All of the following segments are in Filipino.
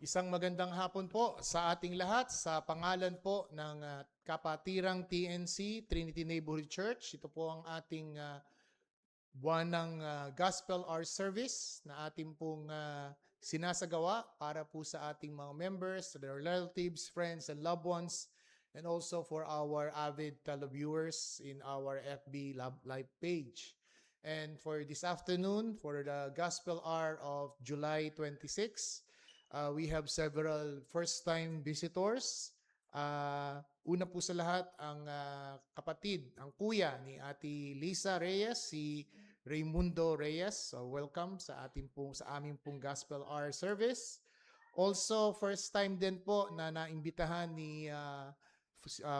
Isang magandang hapon po sa ating lahat sa pangalan po ng Kapatirang TNC, Trinity Neighborhood Church. Ito po ang ating buwanang Gospel Hour Service na ating pong sinasagawa para po sa ating mga members, their relatives, friends, and loved ones, and also for our avid televiewers in our FB Live page. And for this afternoon, for the Gospel Hour of July 26, we have several first-time visitors. Una po sa lahat, ang kapatid, ang kuya ni Ate Lisa Reyes, si Raimundo Reyes. So welcome sa aming pong Gospel Hour service. Also, first time din po na naimbitahan ni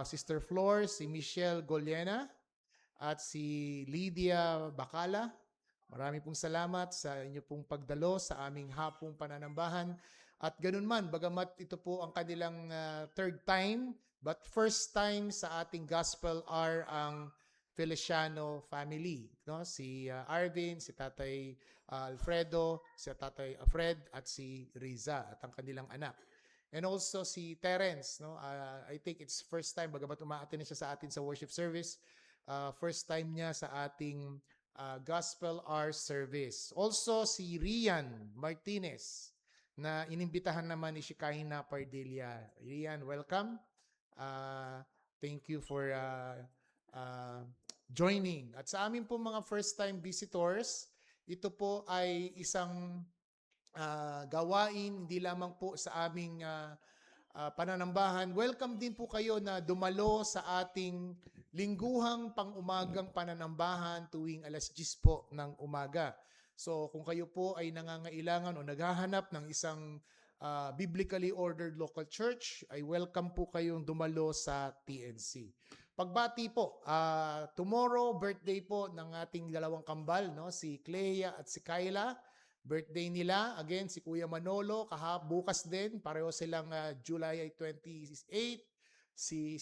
Sister Flor, si Michelle Goliena at si Lydia Bacala. Marami pong salamat sa inyo pong pagdalo sa aming hapong pananambahan. At ganun man, bagamat ito po ang kanilang third time, but first time sa ating Gospel Hour ang Feliciano family. No? Si Arvin, si Tatay Alfredo, si Tatay Fred, at si Riza, at ang kanilang anak. And also si Terence. No? I think it's first time, bagamat umaattend siya sa atin sa worship service, first time niya sa ating Gospel Hour service. Also si Rian Martinez na inimbitahan naman ni Shekinah Pardelia. Rian, welcome. Thank you for joining. At sa amin po mga first time visitors, ito po ay isang gawain hindi lamang po sa aming pananambahan. Welcome din po kayo na dumalo sa ating lingguhang pang-umagang pananambahan tuwing alas 10 po ng umaga. So kung kayo po ay nangangailangan o naghahanap ng isang biblically ordered local church, ay welcome po kayong dumalo sa TNC. Pagbati po, tomorrow birthday po ng ating dalawang kambal, no? Si Clea at si Kyla. Birthday nila, again, si Kuya Manolo, bukas din, pareho silang July 28, si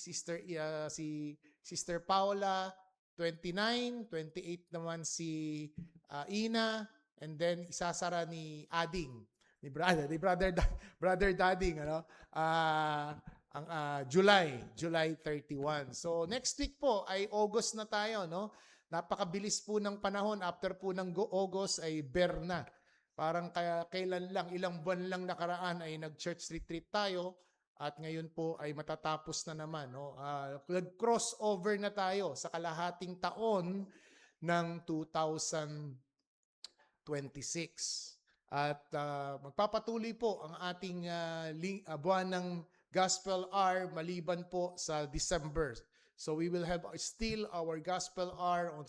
Sister Paula, 29, 28 naman si Ina, and then isasara ni Ading, ni Brother Dading, ano? Ang July 31. So next week po ay August na tayo, no? Napakabilis po ng panahon, after po ng August ay Berna. Parang kailan lang, ilang buwan lang nakaraan ay nag-church retreat tayo at ngayon po ay matatapos na naman. No? Nag-crossover na tayo sa kalahating taon ng 2026. At magpapatuloy po ang ating buwan ng Gospel Hour maliban po sa December. So we will have still our Gospel Hour on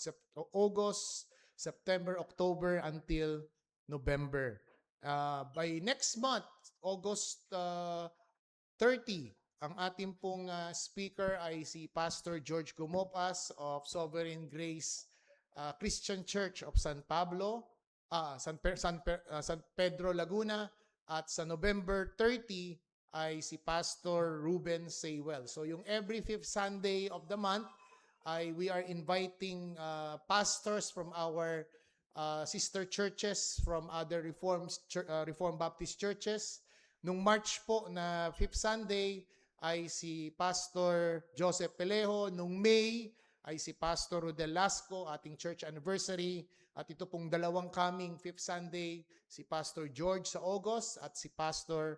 August, September, October until November. By next month, August 30, ang ating pong speaker ay si Pastor George Gumopas of Sovereign Grace Christian Church of San Pedro, Laguna. At sa November 30 ay si Pastor Ruben Saywell. So yung every fifth Sunday of the month, we are inviting pastors from our sister churches from other Reformed Baptist churches. Nung March po na 5th Sunday ay si Pastor Joseph Pelejo. Nung May ay si Pastor Rodel Lasco, ating church anniversary. At ito pong dalawang coming 5th Sunday, si Pastor George sa August at si Pastor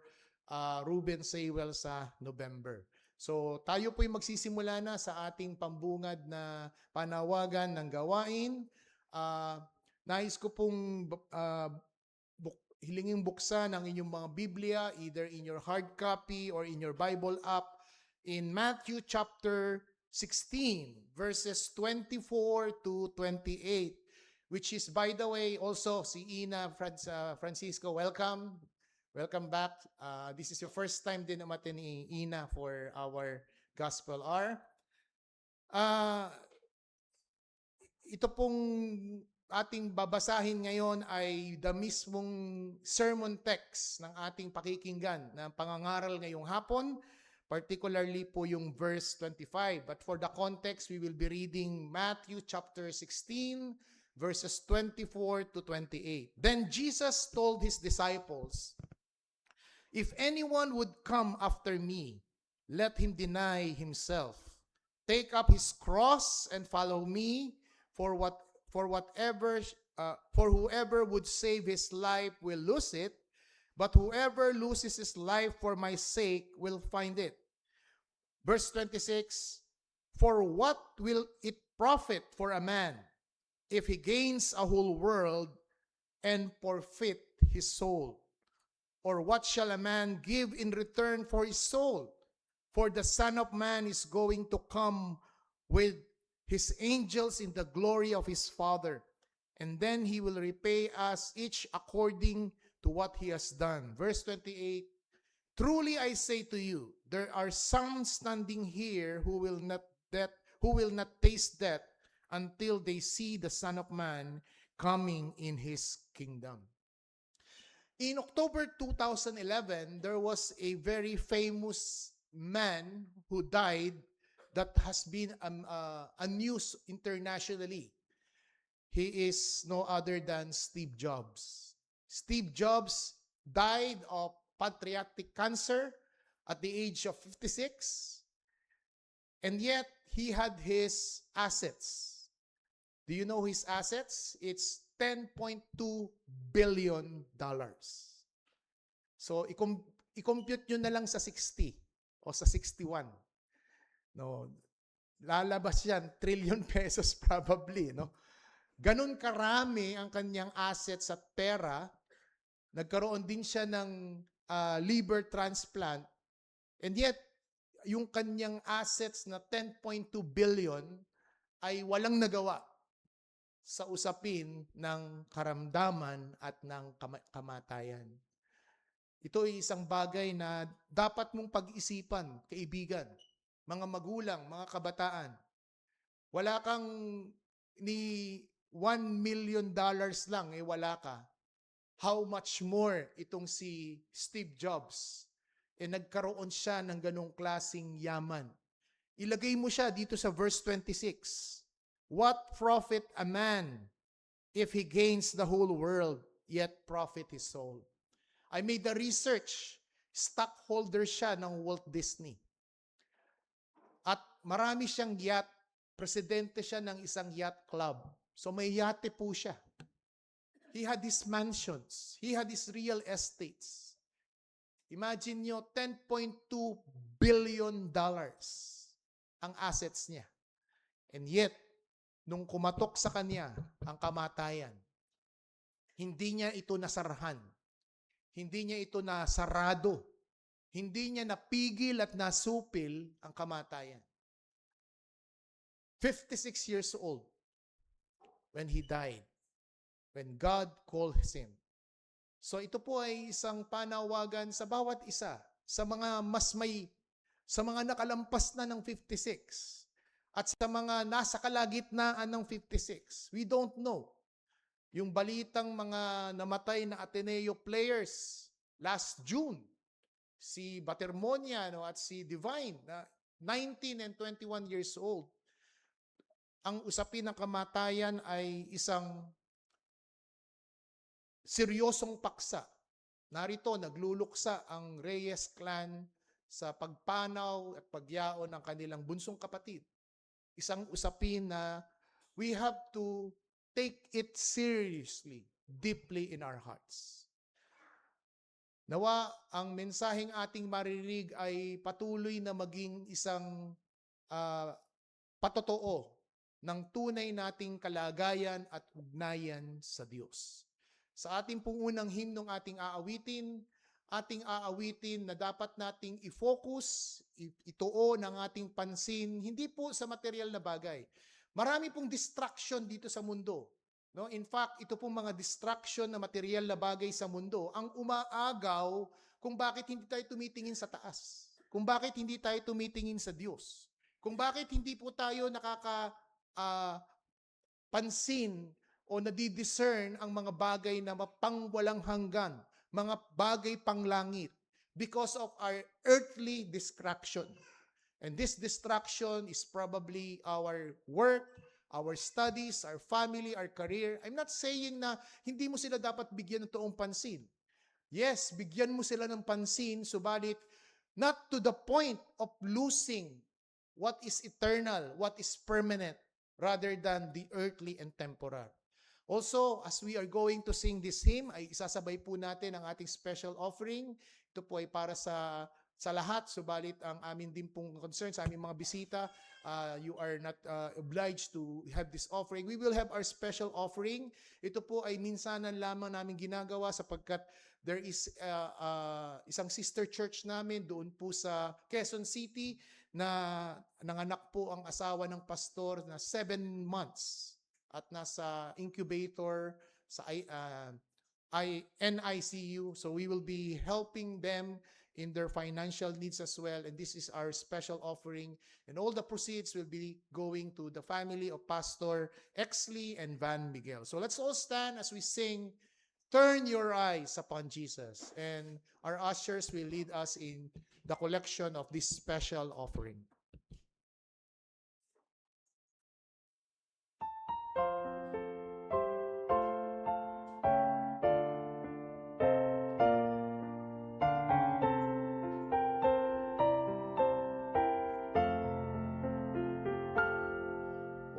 Ruben Saywell sa November. So tayo po'y magsisimula na sa ating pambungad na panawagan ng gawain. Nais ko pong hilingin buksan ang inyong mga Biblia, either in your hard copy or in your Bible app, in Matthew chapter 16, verses 24 to 28, which is, by the way, also si Ina Francisco, welcome. Welcome back. This is your first time din umattend ni Ina for our Gospel Hour. Ito pong ating babasahin ngayon ay the mismong sermon text ng ating pakikinggan na pangangaral ngayong hapon, particularly po yung verse 25. But for the context, we will be reading Matthew chapter 16, verses 24 to 28. Then Jesus told his disciples, If anyone would come after me, let him deny himself. Take up his cross and follow me, for whoever would save his life will lose it, but whoever loses his life for my sake will find it. Verse 26, for what will it profit for a man if he gains a whole world and forfeit his soul? Or what shall a man give in return for his soul? For the Son of Man is going to come with his angels in the glory of his Father, and then he will repay us each according to what he has done. Verse 28, truly I say to you, there are some standing here who will not taste death until they see the Son of Man coming in his kingdom. In October 2011, there was a very famous man who died that has been a news internationally. He is no other than Steve Jobs. Steve Jobs died of pancreatic cancer at the age of 56, and yet he had his assets. Do you know his assets? It's $10.2 billion. So, i-compute nyo na lang sa 60 o sa 61. No, lalabas yan, trillion pesos probably. No? Ganun karami ang kanyang assets at pera. Nagkaroon din siya ng liver transplant. And yet, yung kanyang assets na 10.2 billion ay walang nagawa sa usapin ng karamdaman at ng kamatayan. Ito ay isang bagay na dapat mong pag-isipan, kaibigan, mga magulang, mga kabataan. Wala kang ni $1 million lang, wala ka. How much more itong si Steve Jobs? Nagkaroon siya ng ganong klaseng yaman. Ilagay mo siya dito sa verse 26. What profit a man if he gains the whole world, yet profit his soul? I made the research. Stockholder siya ng Walt Disney. At marami siyang yacht. Presidente siya ng isang yacht club. So may yate po siya. He had his mansions. He had his real estates. Imagine nyo, $10.2 billion ang assets niya. And yet, nung kumatok sa kanya ang kamatayan, hindi niya ito nasarhan. Hindi niya ito nasarado. Hindi niya napigil at nasupil ang kamatayan. 56 years old when he died, when God called him. So ito po ay isang panawagan sa bawat isa, sa mga nakalampas na ng 56 at sa mga nasa kalagitnaan ng 56. We don't know. Yung balitang mga namatay na Ateneo players last June, si Batermonia at si Divine, na 19 and 21 years old. Ang usapin ng kamatayan ay isang seryosong paksa. Narito, nagluluksa ang Reyes clan sa pagpanaw at pagyaon ng kanilang bunsong kapatid. Isang usapin na we have to take it seriously, deeply in our hearts. Nawa ang mensaheng ating maririnig ay patuloy na maging isang patotoo ng tunay nating kalagayan at ugnayan sa Diyos. Sa ating pong unang himnong ating aawitin na dapat nating i-focus, ituon ang ating pansin, hindi po sa material na bagay. Marami pong distraction dito sa mundo. No? In fact, ito pong mga distraction na material na bagay sa mundo ang umaagaw kung bakit hindi tayo tumitingin sa taas. Kung bakit hindi tayo tumitingin sa Diyos. Kung bakit hindi po tayo pansin o nadidiscern ang mga bagay na pangwalang hanggan, mga bagay panglangit, because of our earthly distraction. And this distraction is probably our work, our studies, our family, our career. I'm not saying na hindi mo sila dapat bigyan ng toong pansin. Yes, bigyan mo sila ng pansin, subalit not to the point of losing what is eternal, what is permanent, rather than the earthly and temporal. Also, as we are going to sing this hymn, ay isasabay po natin ang ating special offering. Ito po ay para sa lahat, subalit ang amin din pong concern sa aming mga bisita, you are not obliged to have this offering. We will have our special offering. Ito po ay minsanan lamang namin ginagawa sapagkat there is isang sister church namin doon po sa Quezon City na nanganak po ang asawa ng pastor na 7 months at nasa incubator sa NICU. So we will be helping them in their financial needs as well. And this is our special offering. And all the proceeds will be going to the family of Pastor Exley and Van Miguel. So let's all stand as we sing, Turn Your Eyes Upon Jesus. And our ushers will lead us in the collection of this special offering.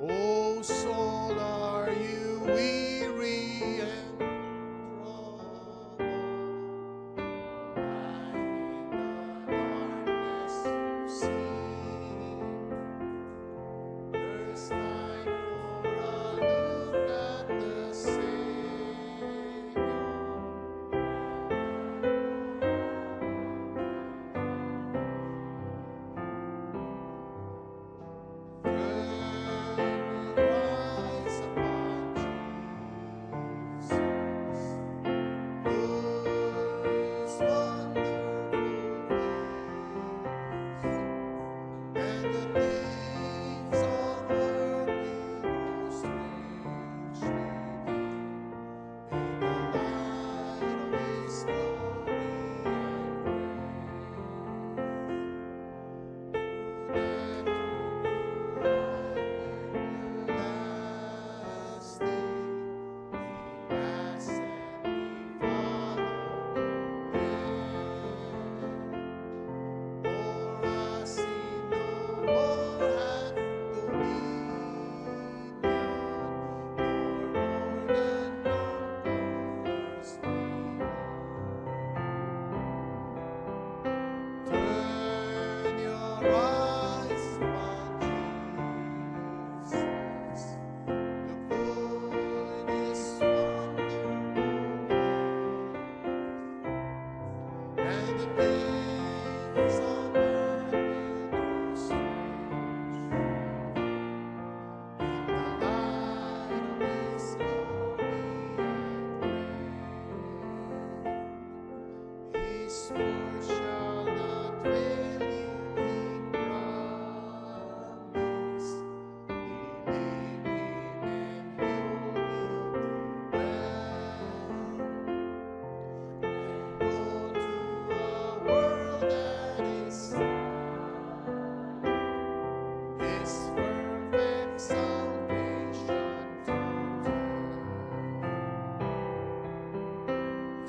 O soul, are you weary and troubled? Lying in the darkness you see. There's light for a look at the Savior. Rise upon Jesus, His wonderful face, and the things of earth will grow strangely dim in the light of His glory and grace. Turn your eyes upon Jesus, look full in His wonderful face, and the things on earth will grow strange in the light of His glory and grace. His word shall not fail you, He promised. Believe Him and you will do well. And go to a world that is His perfect salvation to tell.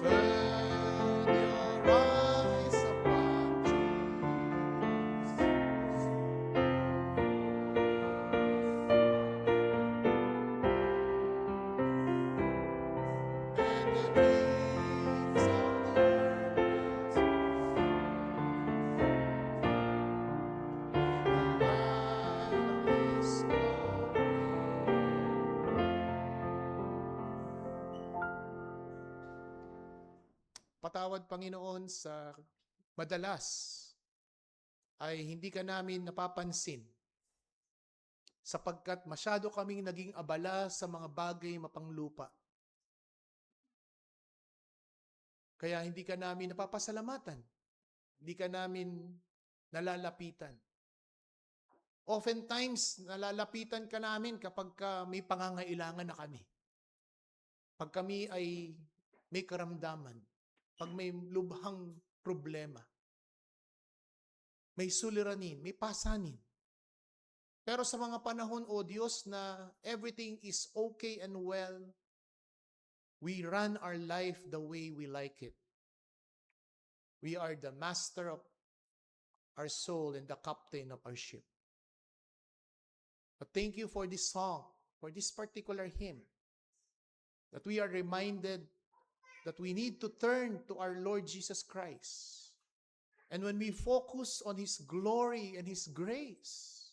Turn your eyes upon Jesus, and the things of earth will in the light of His glory. Patawad, Panginoon, sa madalas ay hindi ka namin napapansin sapagkat masyado kaming naging abala sa mga bagay mapanglupa. Kaya hindi ka namin napapasalamatan. Hindi ka namin nalalapitan. Oftentimes, nalalapitan ka namin kapag may pangangailangan na kami. Pag kami ay may karamdaman, pag may lubhang problema, may suliranin, may pasanin. Pero sa mga panahon, O Diyos, na everything is okay and well, we run our life the way we like it. We are the master of our soul and the captain of our ship. But thank you for this song, for this particular hymn, that we are reminded that we need to turn to our Lord Jesus Christ. And when we focus on His glory and His grace,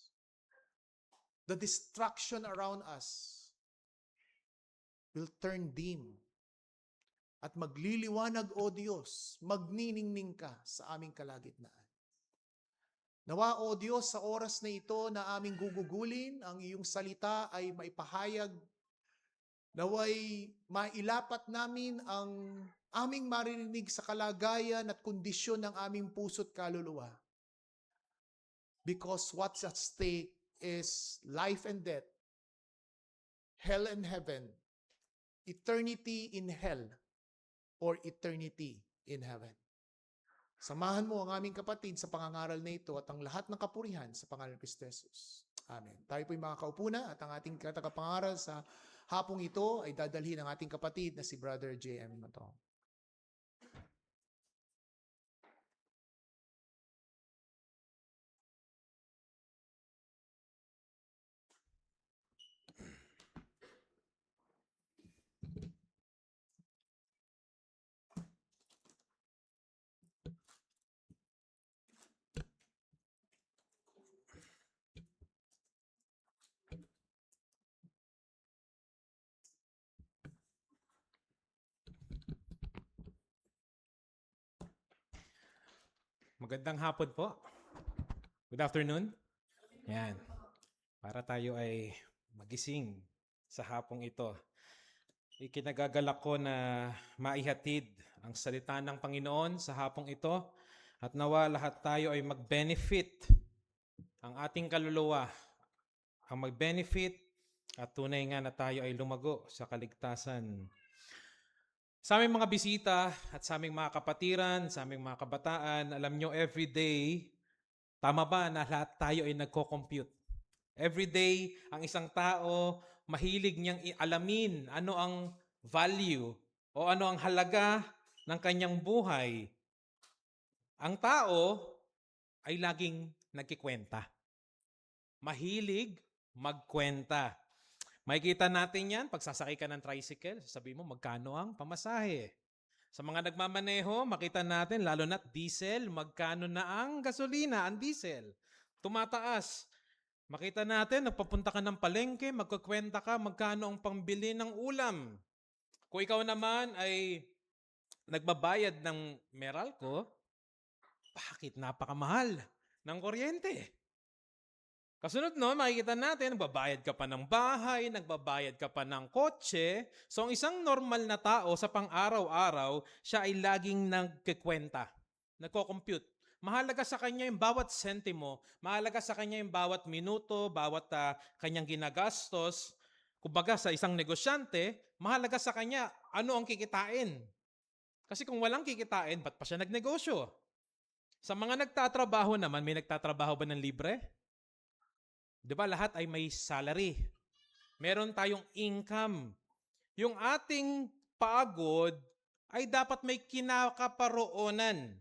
the distraction around us will turn dim. At magliliwanag, O Diyos, magniningning ka sa aming kalagitnaan. Nawa, O Diyos, sa oras na ito na aming gugugulin, ang iyong salita ay maipahayag. Naway mailapat namin ang aming maririnig sa kalagayan at kondisyon ng aming puso't kaluluwa. Because what's at stake is life and death, hell and heaven, eternity in hell, or eternity in heaven. Samahan mo ang aming kapatid sa pangangaral na ito at ang lahat ng kapurihan sa pangalan ng Kristo Jesus. Amen. Tayo po'y makakaupo na at ang ating tagapangaral sa hapong ito ay dadalhin ng ating kapatid na si Brother J.M. Matong. Magandang hapon po. Good afternoon. Yan. Para tayo ay magising sa hapong ito. Ikinagagalak ko na maihatid ang salita ng Panginoon sa hapong ito at nawa lahat tayo ay mag-benefit. Ang ating kaluluwa ang mag-benefit at tunay nga na tayo ay lumago sa kaligtasan. Sa aming mga bisita at sa aming mga kapatiran, sa aming mga kabataan, alam nyo, everyday, tama ba na lahat tayo ay nagko-compute? Everyday, ang isang tao, mahilig niyang alamin ano ang value o ano ang halaga ng kanyang buhay. Ang tao ay laging nagkikwenta. Mahilig magkwenta. Makikita natin yan, pag sasakay ka ng tricycle, sasabihin mo, magkano ang pamasahe? Sa mga nagmamaneho, makita natin, lalo na't diesel, magkano na ang gasolina, ang diesel. Tumataas. Makita natin, nagpapunta ka ng palengke, magkukwenta ka, magkano ang pambili ng ulam. Kung ikaw naman ay nagbabayad ng Meralco, bakit napakamahal ng kuryente? Kasunod no, makikita natin, nagbabayad ka pa ng bahay, nagbabayad ka pa ng kotse. So ang isang normal na tao sa pang-araw-araw, siya ay laging nagkikwenta, nagko-compute. Mahalaga sa kanya yung bawat sentimo, mahalaga sa kanya yung bawat minuto, bawat kanyang ginagastos. Kumbaga sa isang negosyante, mahalaga sa kanya ano ang kikitain. Kasi kung walang kikitain, ba't pa siya nagnegosyo? Sa mga nagtatrabaho naman, may nagtatrabaho ba ng libre? Di ba lahat ay may salary? Meron tayong income. Yung ating pagod ay dapat may kinakaparoonan.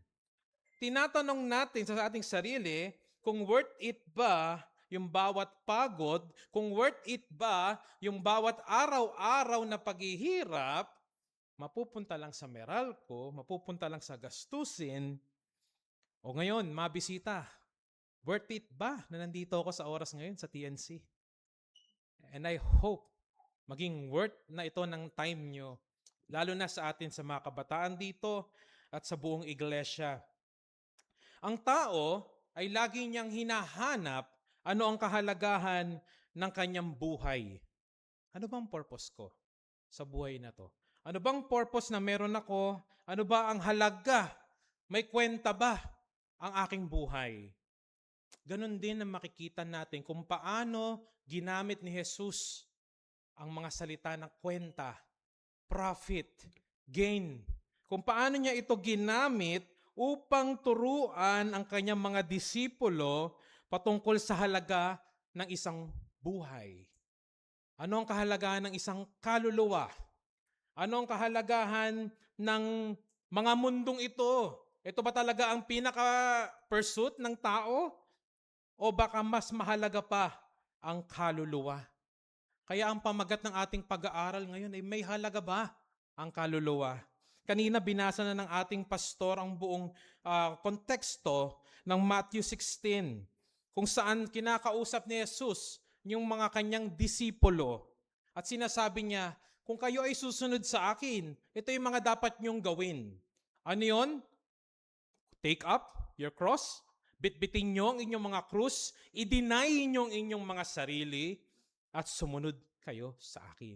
Tinatanong natin sa ating sarili kung worth it ba yung bawat pagod, kung worth it ba yung bawat araw-araw na paghihirap, mapupunta lang sa Meralco, mapupunta lang sa gastusin, o ngayon, mabisita. Worth it ba na nandito ako sa oras ngayon sa TNC? And I hope maging worth na ito ng time nyo, lalo na sa atin sa mga kabataan dito at sa buong iglesia. Ang tao ay lagi niyang hinahanap ano ang kahalagahan ng kanyang buhay. Ano bang purpose ko sa buhay na to? Ano bang purpose na meron ako? Ano ba ang halaga? May kwenta ba ang aking buhay? Ganon din ang makikita natin kung paano ginamit ni Jesus ang mga salita ng kwenta, profit, gain. Kung paano niya ito ginamit upang turuan ang kanyang mga disipulo patungkol sa halaga ng isang buhay. Ano ang kahalagahan ng isang kaluluwa? Ano ang kahalagahan ng mga mundong ito? Ito ba talaga ang pinaka-pursuit ng tao? O baka mas mahalaga pa ang kaluluwa? Kaya ang pamagat ng ating pag-aaral ngayon ay may halaga ba ang kaluluwa? Kanina binasa na ng ating pastor ang buong konteksto ng Matthew 16 kung saan kinakausap ni Jesus yung mga kanyang disipulo at sinasabi niya, kung kayo ay susunod sa akin, ito yung mga dapat niyong gawin. Ano yun? Take up your cross, bitbitin niyo ang inyong mga krus, i-deny niyo ang inyong mga sarili, at sumunod kayo sa akin.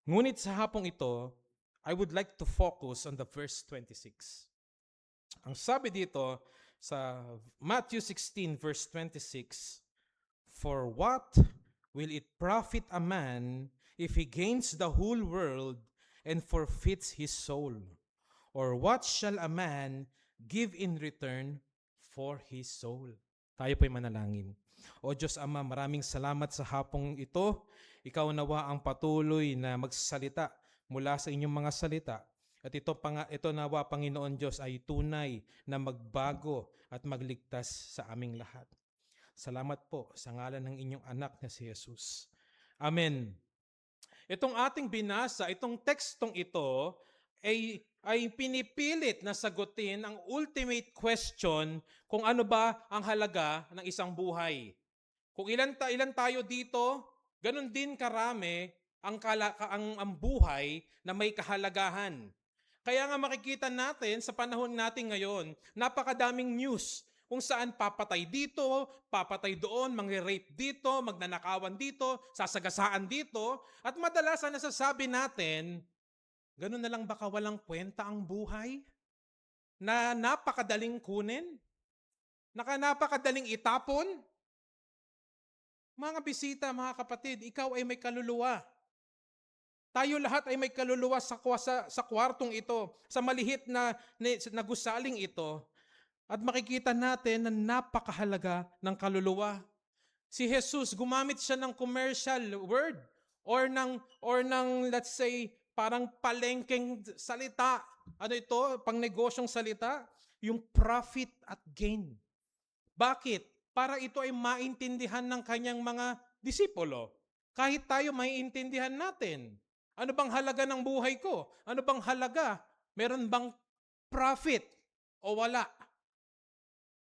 Ngunit sa hapong ito, I would like to focus on the verse 26. Ang sabi dito sa Matthew 16 verse 26, "For what will it profit a man if he gains the whole world and forfeits his soul? Or what shall a man give in return for his soul?" Tayo po'y manalangin. O Diyos Ama, maraming salamat sa hapong ito. Ikaw nawa ang patuloy na magsalita mula sa inyong mga salita. At ito nawa, Panginoon Diyos, ay tunay na magbago at magligtas sa aming lahat. Salamat po sa ngalan ng inyong anak na si Jesus. Amen. Itong ating binasa, itong tekstong ito ay pinipilit na sagutin ang ultimate question kung ano ba ang halaga ng isang buhay. Kung ilan tayo dito, ganun din karami ang buhay na may kahalagahan. Kaya nga makikita natin sa panahon natin ngayon, napakadaming news kung saan papatay dito, papatay doon, mangre-rape dito, magnanakawan dito, sasagasaan dito, at madalas ang nasasabi natin, ganun na lang baka walang kwenta ang buhay? Na napakadaling kunin? Napakadaling itapon? Mga bisita, mga kapatid, ikaw ay may kaluluwa. Tayo lahat ay may kaluluwa sa kwartong ito, sa malihit na gusaling ito. At makikita natin na napakahalaga ng kaluluwa. Si Jesus, gumamit siya ng commercial word or ng let's say parang palengkeng salita. Ano ito? Pangnegosyong salita? Yung profit at gain. Bakit? Para ito ay maintindihan ng kanyang mga disipulo. Kahit tayo maiintindihan natin. Ano bang halaga ng buhay ko? Ano bang halaga? Meron bang profit o wala?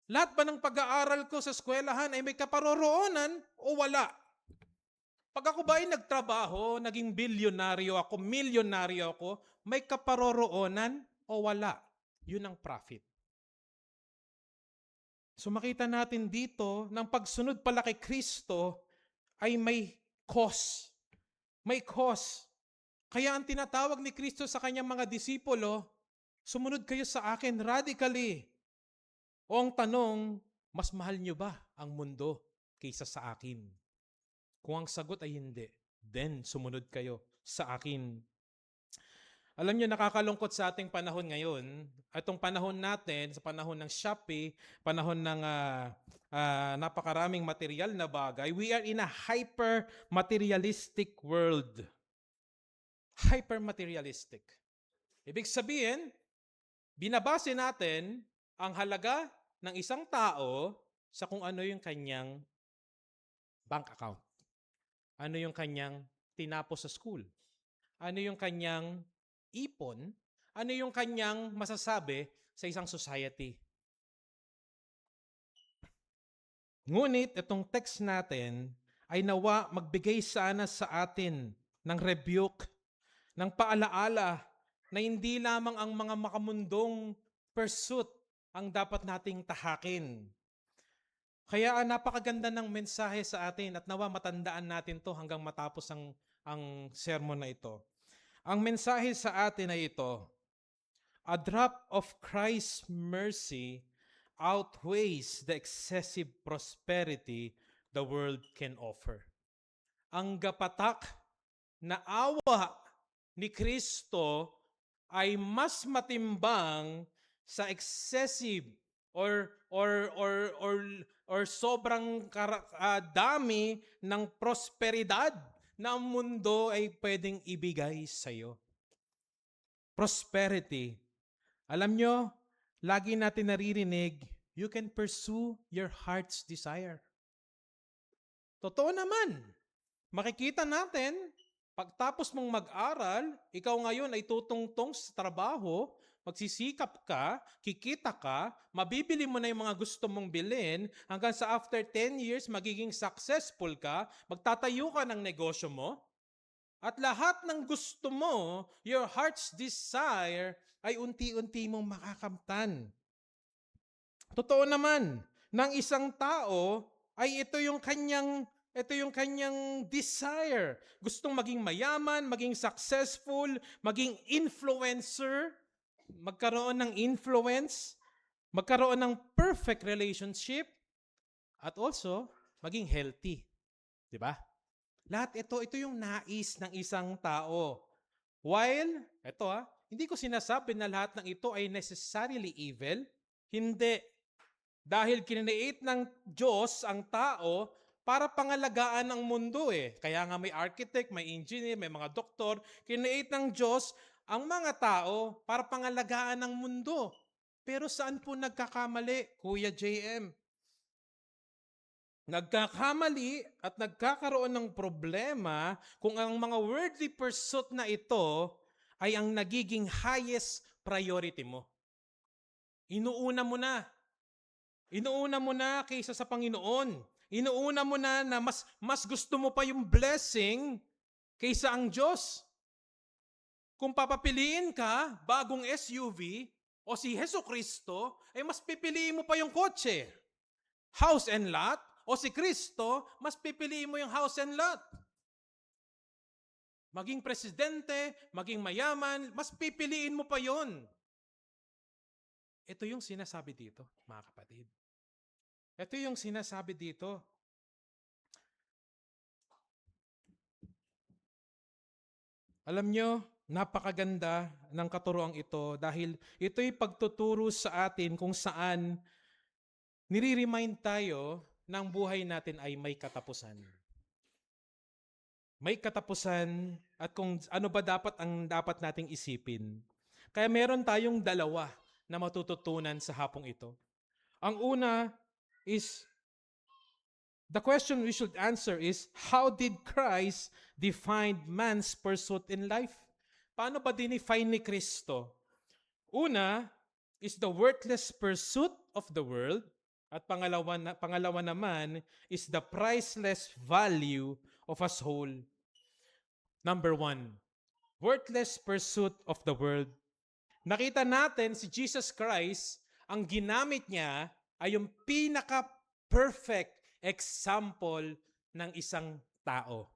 Lahat ba ng pag-aaral ko sa eskwelahan ay may kaparoroonan o wala? Pag ako ba ay nagtrabaho, naging bilyonaryo ako, milyonaryo ako, may kaparoroonan o wala? Yun ang profit. So makita natin dito, ng pagsunod pala kay Kristo ay may cost. May cost. Kaya ang tinatawag ni Kristo sa kanyang mga disipulo, sumunod kayo sa akin radically. O ang tanong, mas mahal nyo ba ang mundo kaysa sa akin? Kung ang sagot ay hindi, then sumunod kayo sa akin. Alam nyo, nakakalungkot sa ating panahon ngayon, itong panahon natin, sa panahon ng Shopee, panahon ng napakaraming material na bagay, we are in a hyper-materialistic world. Hyper-materialistic. Ibig sabihin, binabase natin ang halaga ng isang tao sa kung ano yung kanyang bank account. Ano yung kanyang tinapos sa school? Ano yung kanyang ipon? Ano yung kanyang masasabi sa isang society? Ngunit itong text natin ay nawa magbigay sana sa atin ng rebuke, ng paalaala na hindi lamang ang mga makamundong pursuit ang dapat nating tahakin. Kaya napakaganda ng mensahe sa atin at nawa matandaan natin to hanggang matapos ang sermon na ito. Ang mensahe sa atin ay ito: a drop of Christ's mercy outweighs the excessive prosperity the world can offer. Ang gapatak na awa ni Kristo ay mas matimbang sa excessive or sobrang dami ng prosperidad na ang mundo ay pwedeng ibigay sa iyo. Prosperity. Alam nyo, lagi natin naririnig, you can pursue your heart's desire. Totoo naman. Makikita natin, pagtapos mong mag-aral, ikaw ngayon ay tutungtong sa trabaho, magsisikap ka, kikita ka, mabibili mo na yung mga gusto mong bilhin, hanggang sa after 10 years, magiging successful ka, magtatayo ka ng negosyo mo, at lahat ng gusto mo, your heart's desire, ay unti-unti mong makakamtan. Totoo naman, ng isang tao ay ito yung kanyang desire. Gustong maging mayaman, maging successful, maging influencer, magkaroon ng influence, magkaroon ng perfect relationship, at also maging healthy. 'Di ba? Lahat ito yung nais ng isang tao. While, hindi ko sinasabi na lahat ng ito ay necessarily evil. Hindi. Dahil kinreate ng Diyos ang tao para pangalagaan ang mundo eh. Kaya nga may architect, may engineer, may mga doktor. Kinreate ng Diyos ang mga tao para pangalagaan ang mundo. Pero saan po nagkakamali, Kuya JM? Nagkakamali at nagkakaroon ng problema kung ang mga worldly pursuit na ito ay ang nagiging highest priority mo. Inuuna mo na. Inuuna mo na kaysa sa Panginoon. Inuuna mo na mas gusto mo pa yung blessing kaysa ang Diyos. Kung papapiliin ka, bagong SUV o si Hesus Kristo, ay mas pipiliin mo pa yung kotse. House and lot, o si Kristo, mas pipiliin mo yung house and lot. Maging presidente, maging mayaman, mas pipiliin mo pa yon. Ito yung sinasabi dito, mga kapatid. Ito yung sinasabi dito. Alam nyo, napakaganda ng katuroang ito dahil ito'y pagtuturo sa atin kung saan nire-remind tayo ng buhay natin ay may katapusan. May katapusan at kung ano ba dapat nating isipin. Kaya meron tayong dalawa na matututunan sa hapong ito. Ang una is, the question we should answer is, how did Christ define man's pursuit in life? Paano ba dinefine ni Kristo? Una is the worthless pursuit of the world. At pangalawa naman is the priceless value of a soul. Number 1, worthless pursuit of the world. Nakita natin si Jesus Christ, ang ginamit niya ay yung pinaka-perfect example ng isang tao.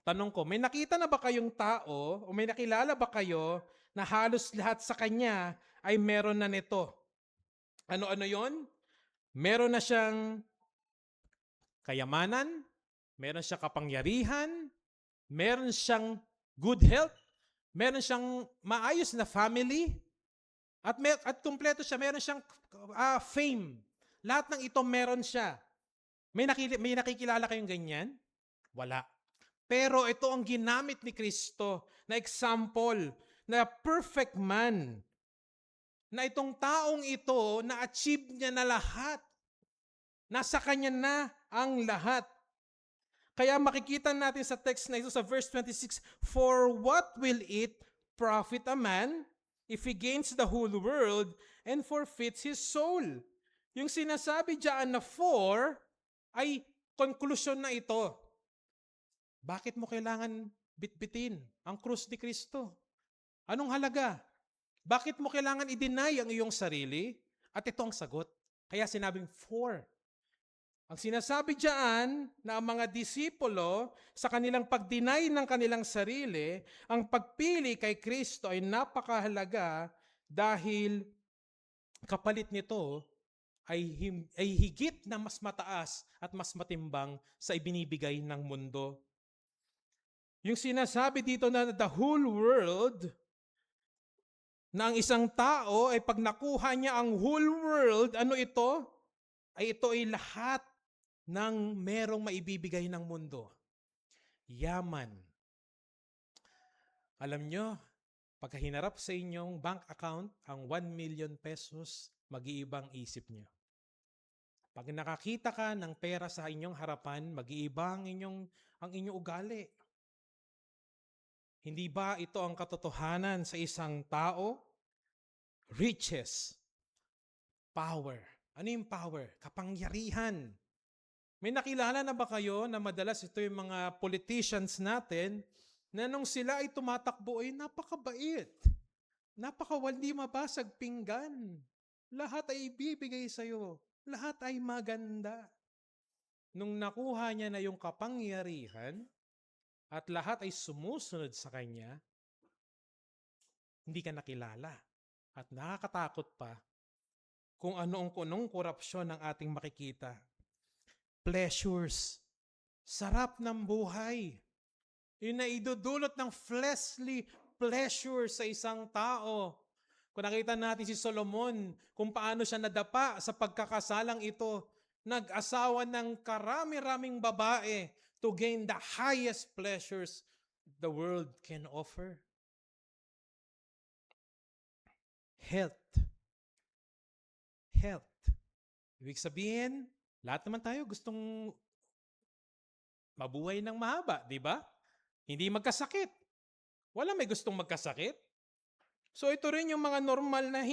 Tanong ko, may nakita na ba kayong tao o may nakilala ba kayo na halos lahat sa kanya ay meron na nito? Ano-ano yon? Meron na siyang kayamanan, meron siyang kapangyarihan, meron siyang good health, meron siyang maayos na family, at kumpleto siya, meron siyang fame. Lahat ng ito meron siya. May nakikilala kayong ganyan? Wala. Pero ito ang ginamit ni Kristo na example, na perfect man, na itong taong ito, na-achieve niya na lahat. Nasa kanya na ang lahat. Kaya makikita natin sa text na ito sa verse 26, for what will it profit a man if he gains the whole world and forfeits his soul? Yung sinasabi diyan na for ay konklusyon na ito. Bakit mo kailangan bitbitin ang krus ni Kristo? Anong halaga? Bakit mo kailangan i-deny ang iyong sarili? At ito ang sagot. Kaya sinabing for. Ang sinasabi diyan na ang mga disipulo sa kanilang pag-deny ng kanilang sarili, ang pagpili kay Kristo ay napakahalaga dahil kapalit nito ay higit na mas mataas at mas matimbang sa ibinibigay ng mundo. Yung sinasabi dito na the whole world, na ang isang tao ay pag nakuha niya ang whole world, ano ito? Ito ay lahat ng merong maibibigay ng mundo. Yaman. Alam nyo, Pagka hinarap sa inyong bank account ang 1 million pesos, mag-iibang isip nyo. Pag nakakita ka ng pera sa inyong harapan, mag-iiba ang inyong ugali. Hindi ba ito ang katotohanan sa isang tao? Riches, power. Ano yung power? Kapangyarihan. May nakilala na ba kayo na madalas ito yung mga politicians natin na nung sila ay tumatakbo ay napakabait. Napakawaldi mabasag pinggan. Lahat ay ibibigay sa'yo. Lahat ay maganda. Nung nakuha niya na yung kapangyarihan at lahat ay sumusunod sa kanya, hindi ka nakilala. At nakakatakot pa kung anong korupsyon ang ating makikita. Pleasures. Sarap ng buhay. Yun na idudulot ng fleshly pleasure sa isang tao. Kung nakita natin si Solomon, kung paano siya nadapa sa pagkakasalang ito, nag-asawa ng karami-raming babae to gain the highest pleasures the world can offer. Health. Health. Ibig sabihin, lahat naman tayo gustong mabuhay ng mahaba, di ba? Hindi magkasakit. Wala may gustong magkasakit. So ito rin yung mga normal na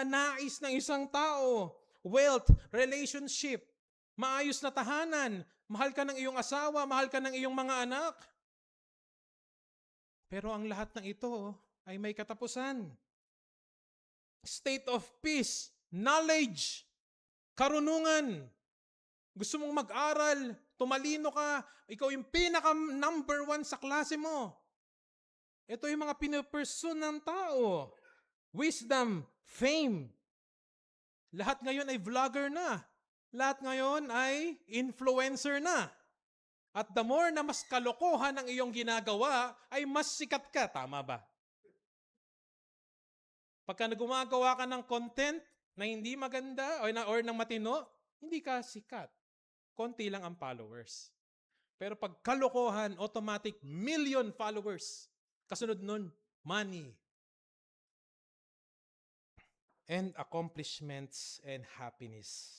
nais ng isang tao. Wealth, relationship, maayos na tahanan, mahal ka ng iyong asawa, mahal ka ng iyong mga anak. Pero ang lahat ng ito ay may katapusan. State of peace, knowledge, karunungan. Gusto mong mag-aral, tumalino ka, ikaw yung pinaka number 1 sa klase mo. Ito yung mga pinupursue ng tao. Wisdom, fame. Lahat ngayon ay vlogger na. Lahat ngayon ay influencer na. At the more na mas kalokohan ang iyong ginagawa, ay mas sikat ka. Tama ba? Pagka gumagawa ka ng content na hindi maganda or ng matino, hindi ka sikat. Konti lang ang followers. Pero pag kalokohan, automatic million followers. Kasunod nun, money. And accomplishments and happiness.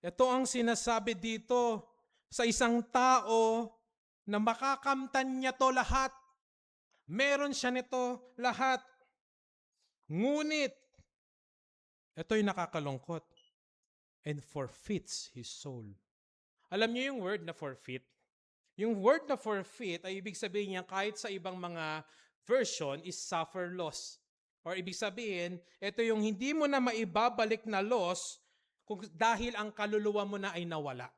Ito ang sinasabi dito sa isang tao na makakamtan niya to lahat. Meron siya nito lahat. Ngunit, ito yung nakakalungkot. And forfeits his soul. Alam niyo yung word na forfeit? Yung word na forfeit ay ibig sabihin niya kahit sa ibang mga version is suffer loss. Or ibig sabihin, ito yung hindi mo na maibabalik na loss dahil ang kaluluwa mo na ay nawala.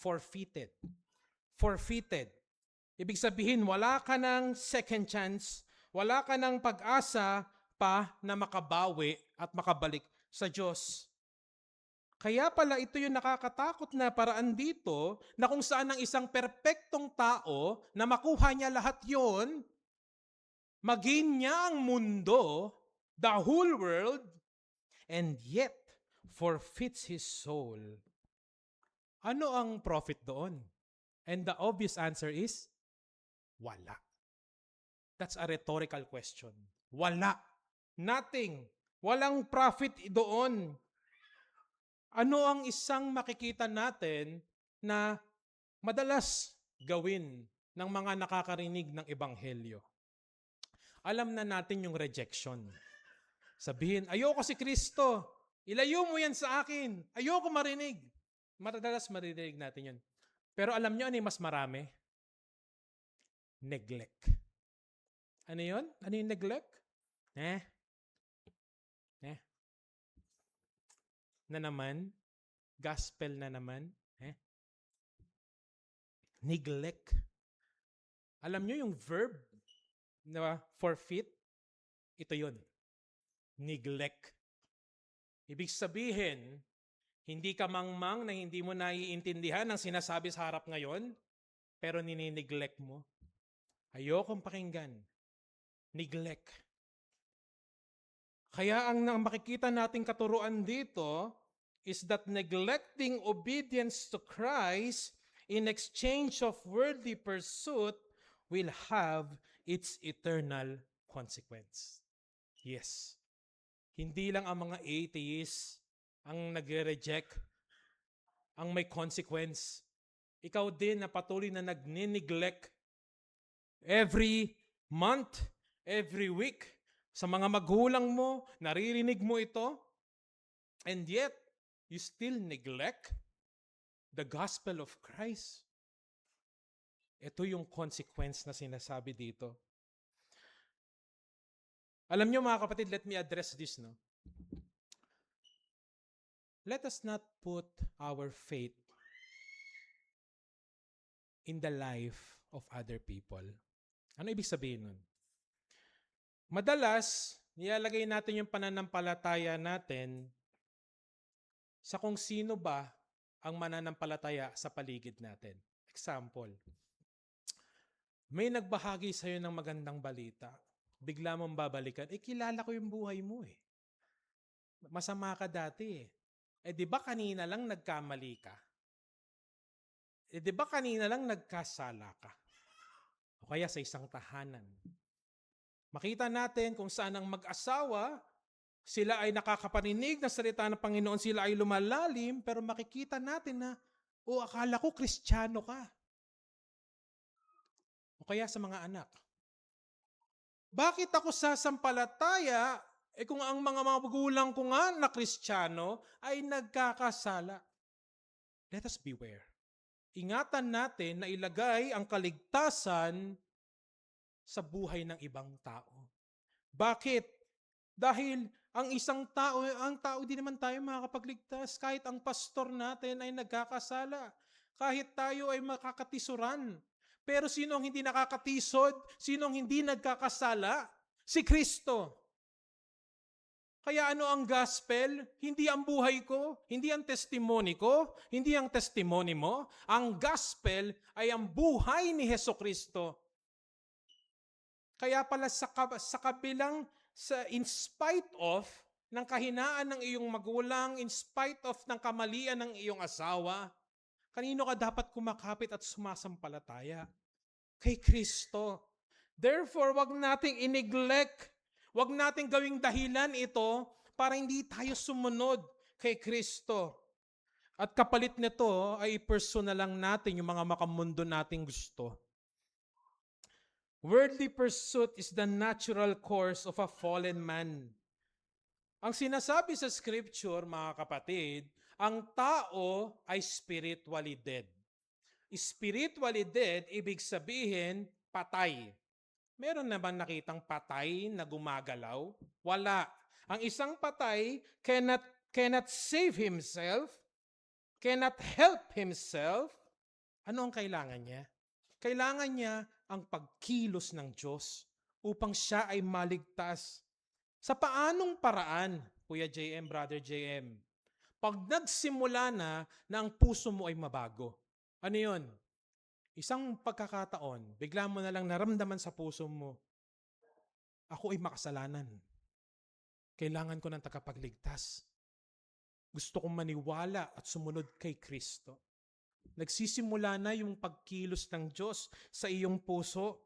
Forfeited. Forfeited. Ibig sabihin, wala ka ng second chance, wala ka ng pag-asa pa na makabawi at makabalik sa Diyos. Kaya pala ito yung nakakatakot na paraan dito na kung saan ang isang perpektong tao na makuha niya lahat yon, maging niya ang mundo, the whole world, and yet forfeits his soul. Ano ang profit doon? And the obvious answer is, wala. That's a rhetorical question. Wala. Nothing. Walang profit doon. Ano ang isang makikita natin na madalas gawin ng mga nakakarinig ng ebanghelyo? Alam na natin yung rejection. Sabihin, ayoko si Kristo. Ilayo mo yan sa akin. Ayoko marinig. Madalas marinig natin yun. Pero alam nyo ano yung mas marami? Neglect. Ano yun? Ano yung neglect? Na naman? Gospel na naman? Neglect. Alam nyo yung verb na forfeit? Ito yun. Neglect. Ibig sabihin, hindi ka mangmang na hindi mo naiintindihan ang sinasabi sa harap ngayon, pero ninineglect mo. Ayokong pakinggan. Neglect. Kaya ang makikita nating katuruan dito is that neglecting obedience to Christ in exchange of worldly pursuit will have its eternal consequence. Yes. Hindi lang ang mga atheists ang nagre-reject, ang may consequence. Ikaw din na patuloy na nagni-neglect every month, every week, sa mga magulang mo, naririnig mo ito, and yet, you still neglect the gospel of Christ. Ito yung consequence na sinasabi dito. Alam nyo mga kapatid, let me address this, no? Let us not put our faith in the life of other people. Ano ibig sabihin nun? Madalas, nilalagay natin yung pananampalataya natin sa kung sino ba ang mananampalataya sa paligid natin. Example, may nagbahagi sa'yo ng magandang balita. Bigla mong babalikan, kilala ko yung buhay mo eh. Masama ka dati eh. Di ba kanina lang nagkamali ka? Di ba kanina lang nagkasala ka? O kaya sa isang tahanan. Makita natin kung saan ang mag-asawa, sila ay nakakapaninig ng salita ng Panginoon, sila ay lumalalim, pero makikita natin na, akala ko Kristiyano ka. O kaya sa mga anak. Bakit ako sasampalataya kung ang mga magulang ko nga na Kristiyano ay nagkakasala? Let us beware. Ingatan natin na ilagay ang kaligtasan sa buhay ng ibang tao. Bakit? Dahil ang tao din naman tayo makakapagligtas. Kahit ang pastor natin ay nagkakasala. Kahit tayo ay makakatisuran. Pero sino ang hindi nakakatisod? Sino ang hindi nagkakasala? Si Kristo. Kaya ano ang gospel? Hindi ang buhay ko, hindi ang testimony ko, hindi ang testimony mo. Ang gospel ay ang buhay ni Hesukristo. Kaya pala sa kabilang, in spite of ng kahinaan ng iyong magulang, in spite of ng kamalian ng iyong asawa, kanino ka dapat kumakapit at sumasampalataya? Kay Kristo. Therefore, wag nating i-neglect, wag nating gawing dahilan ito para hindi tayo sumunod kay Kristo. At kapalit nito ay i-pursue na lang natin yung mga makamundo nating gusto. Worldly pursuit is the natural course of a fallen man. Ang sinasabi sa scripture, mga kapatid, ang tao ay spiritually dead. Spiritually dead, ibig sabihin, patay. Meron na bang nakitang patay na gumagalaw? Wala. Ang isang patay cannot save himself, cannot help himself. Ano ang kailangan niya? Kailangan niya ang pagkilos ng Diyos upang siya ay maligtas. Sa paanong paraan, Kuya JM, Brother JM? Pag nagsimula na ang puso mo ay mabago. Ano yun? Isang pagkakataon, bigla mo na lang naramdaman sa puso mo, ako ay makasalanan. Kailangan ko ng tagapagligtas. Gusto kong maniwala at sumunod kay Kristo. Nagsisimula na yung pagkilos ng Diyos sa iyong puso.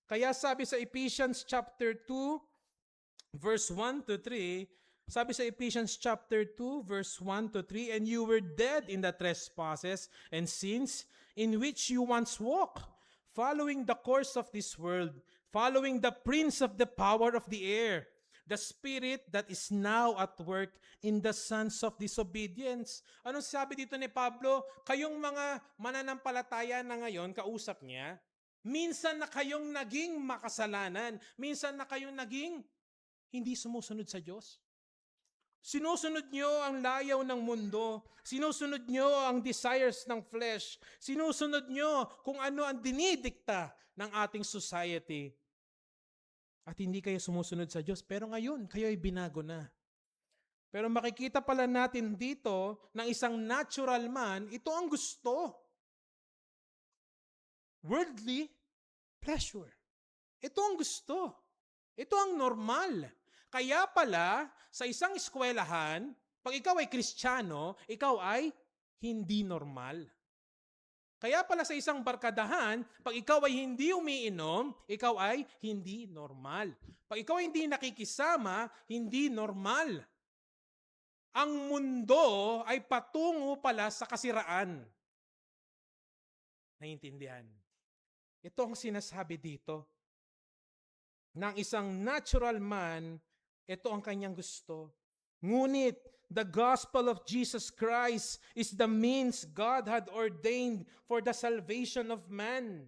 Kaya sabi sa Ephesians chapter 2, verse 1 to 3, sabi sa Ephesians chapter 2, verse 1 to 3, and you were dead in the trespasses and sins in which you once walked, following the course of this world, following the prince of the power of the air, the spirit that is now at work in the sons of disobedience. Anong sabi dito ni Pablo? Kayong mga mananampalataya na ngayon, kausap niya, minsan na kayong naging makasalanan, minsan na kayong naging hindi sumusunod sa Diyos. Sinusunod nyo ang layaw ng mundo. Sinusunod nyo ang desires ng flesh. Sinusunod nyo kung ano ang dinidikta ng ating society. At hindi kayo sumusunod sa Diyos. Pero ngayon, kayo ay binago na. Pero makikita pala natin dito ng isang natural man, ito ang gusto. Worldly pleasure. Ito ang gusto. Ito ang normal. Kaya pala, sa isang eskwelahan, pag ikaw ay Kristiyano, ikaw ay hindi normal. Kaya pala sa isang barkadahan, pag ikaw ay hindi umiinom, ikaw ay hindi normal. Pag ikaw ay hindi nakikisama, hindi normal. Ang mundo ay patungo pala sa kasiraan. Naiintindihan? Ito ang sinasabi dito. Ng isang natural man, ito ang kanyang gusto. Ngunit, the gospel of Jesus Christ is the means God had ordained for the salvation of man.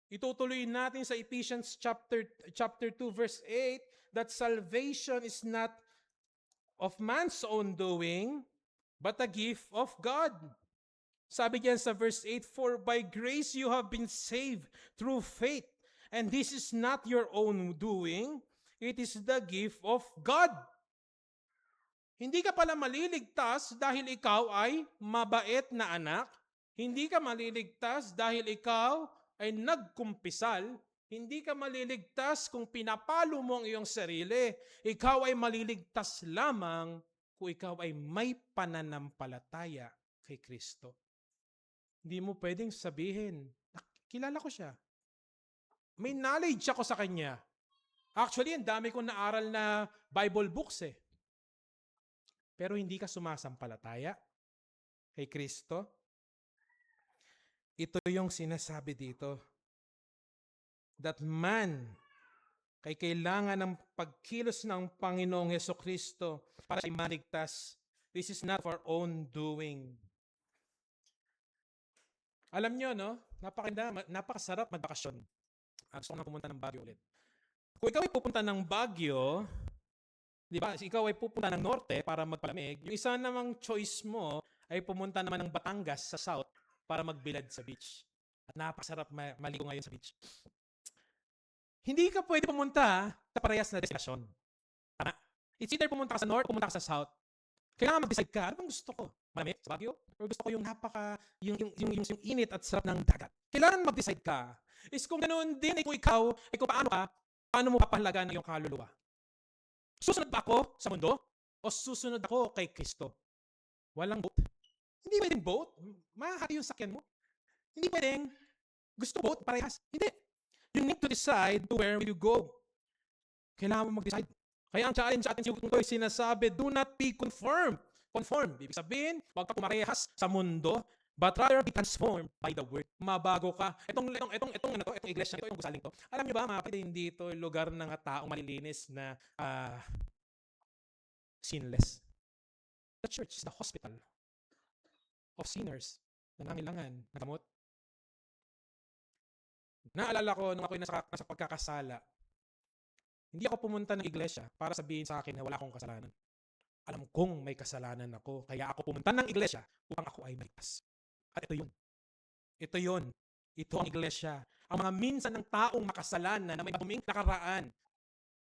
Itutuloy natin sa Ephesians chapter 2 verse 8 that salvation is not of man's own doing, but a gift of God. Sabi diyan sa verse 8, for by grace you have been saved through faith, and this is not your own doing, it is the gift of God. Hindi ka pala maliligtas dahil ikaw ay mabait na anak. Hindi ka maliligtas dahil ikaw ay nagkumpisal. Hindi ka maliligtas kung pinapalo mo ang iyong sarili. Ikaw ay maliligtas lamang kung ikaw ay may pananampalataya kay Kristo. Hindi mo pwedeng sabihin, kilala ko siya. May knowledge ako sa kanya. Actually, ang dami kong naaral na Bible books eh. Pero hindi ka sumasampalataya kay Kristo. Ito yung sinasabi dito. That man, kay kailangan ng pagkilos ng Panginoong Hesukristo para siya maligtas. This is not for our own doing. Alam nyo, no? Napakasarap magbakasyon. Gusto ko na pumunta ng Baguio ulit. Kung ikaw ay pupunta ng Baguio, di ba? Ikaw ay pupunta ng norte para magpalamig. Yung isa namang choice mo ay pumunta naman ng Batangas sa south para magbilad sa beach. At napakasarap maligo ngayon sa beach. Hindi ka pwede pumunta sa parehas na destinasyon. Tama? It's either pumunta ka sa north, pumunta ka sa south. Kailangan mag-decide ka, ano bang gusto ko? Malamig sa Baguio? Or gusto ko yung yung init at sarap ng dagat? Kailangan mag-decide ka. Is kung ganoon din, kung ikaw, kung paano mo papahalagan ang iyong kaluluwa? Susunod ba ako sa mundo? O susunod ako kay Kristo? Walang both. Hindi pwedeng both. Mahati yung sakyan mo. Hindi pwedeng gusto both, parehas. Hindi. You need to decide to where will you go. Kailangan mo mag-decide. Kaya ang challenge sa atin ay sinasabi, do not be conformed. Conform. Ibig sabihin, huwag ka pumarehas sa mundo, but rather be transformed by the word. Mabago ka. Itong iglesia nito, itong gusaling to. Alam niyo ba, mga kapatid, dito lugar ng taong malilinis na sinless. The church is the hospital of sinners na nangailangan ng gamot. Naalala ko nung ako'y nasa pagkakasala, hindi ako pumunta ng iglesia para sabihin sa akin na wala akong kasalanan. Alam kong may kasalanan ako, kaya ako pumunta ng iglesia upang ako ay maligtas. At ito yun. Ito yun. Ito ang iglesia. Ang mga minsan ng taong makasalanan na may maduming nakaraan,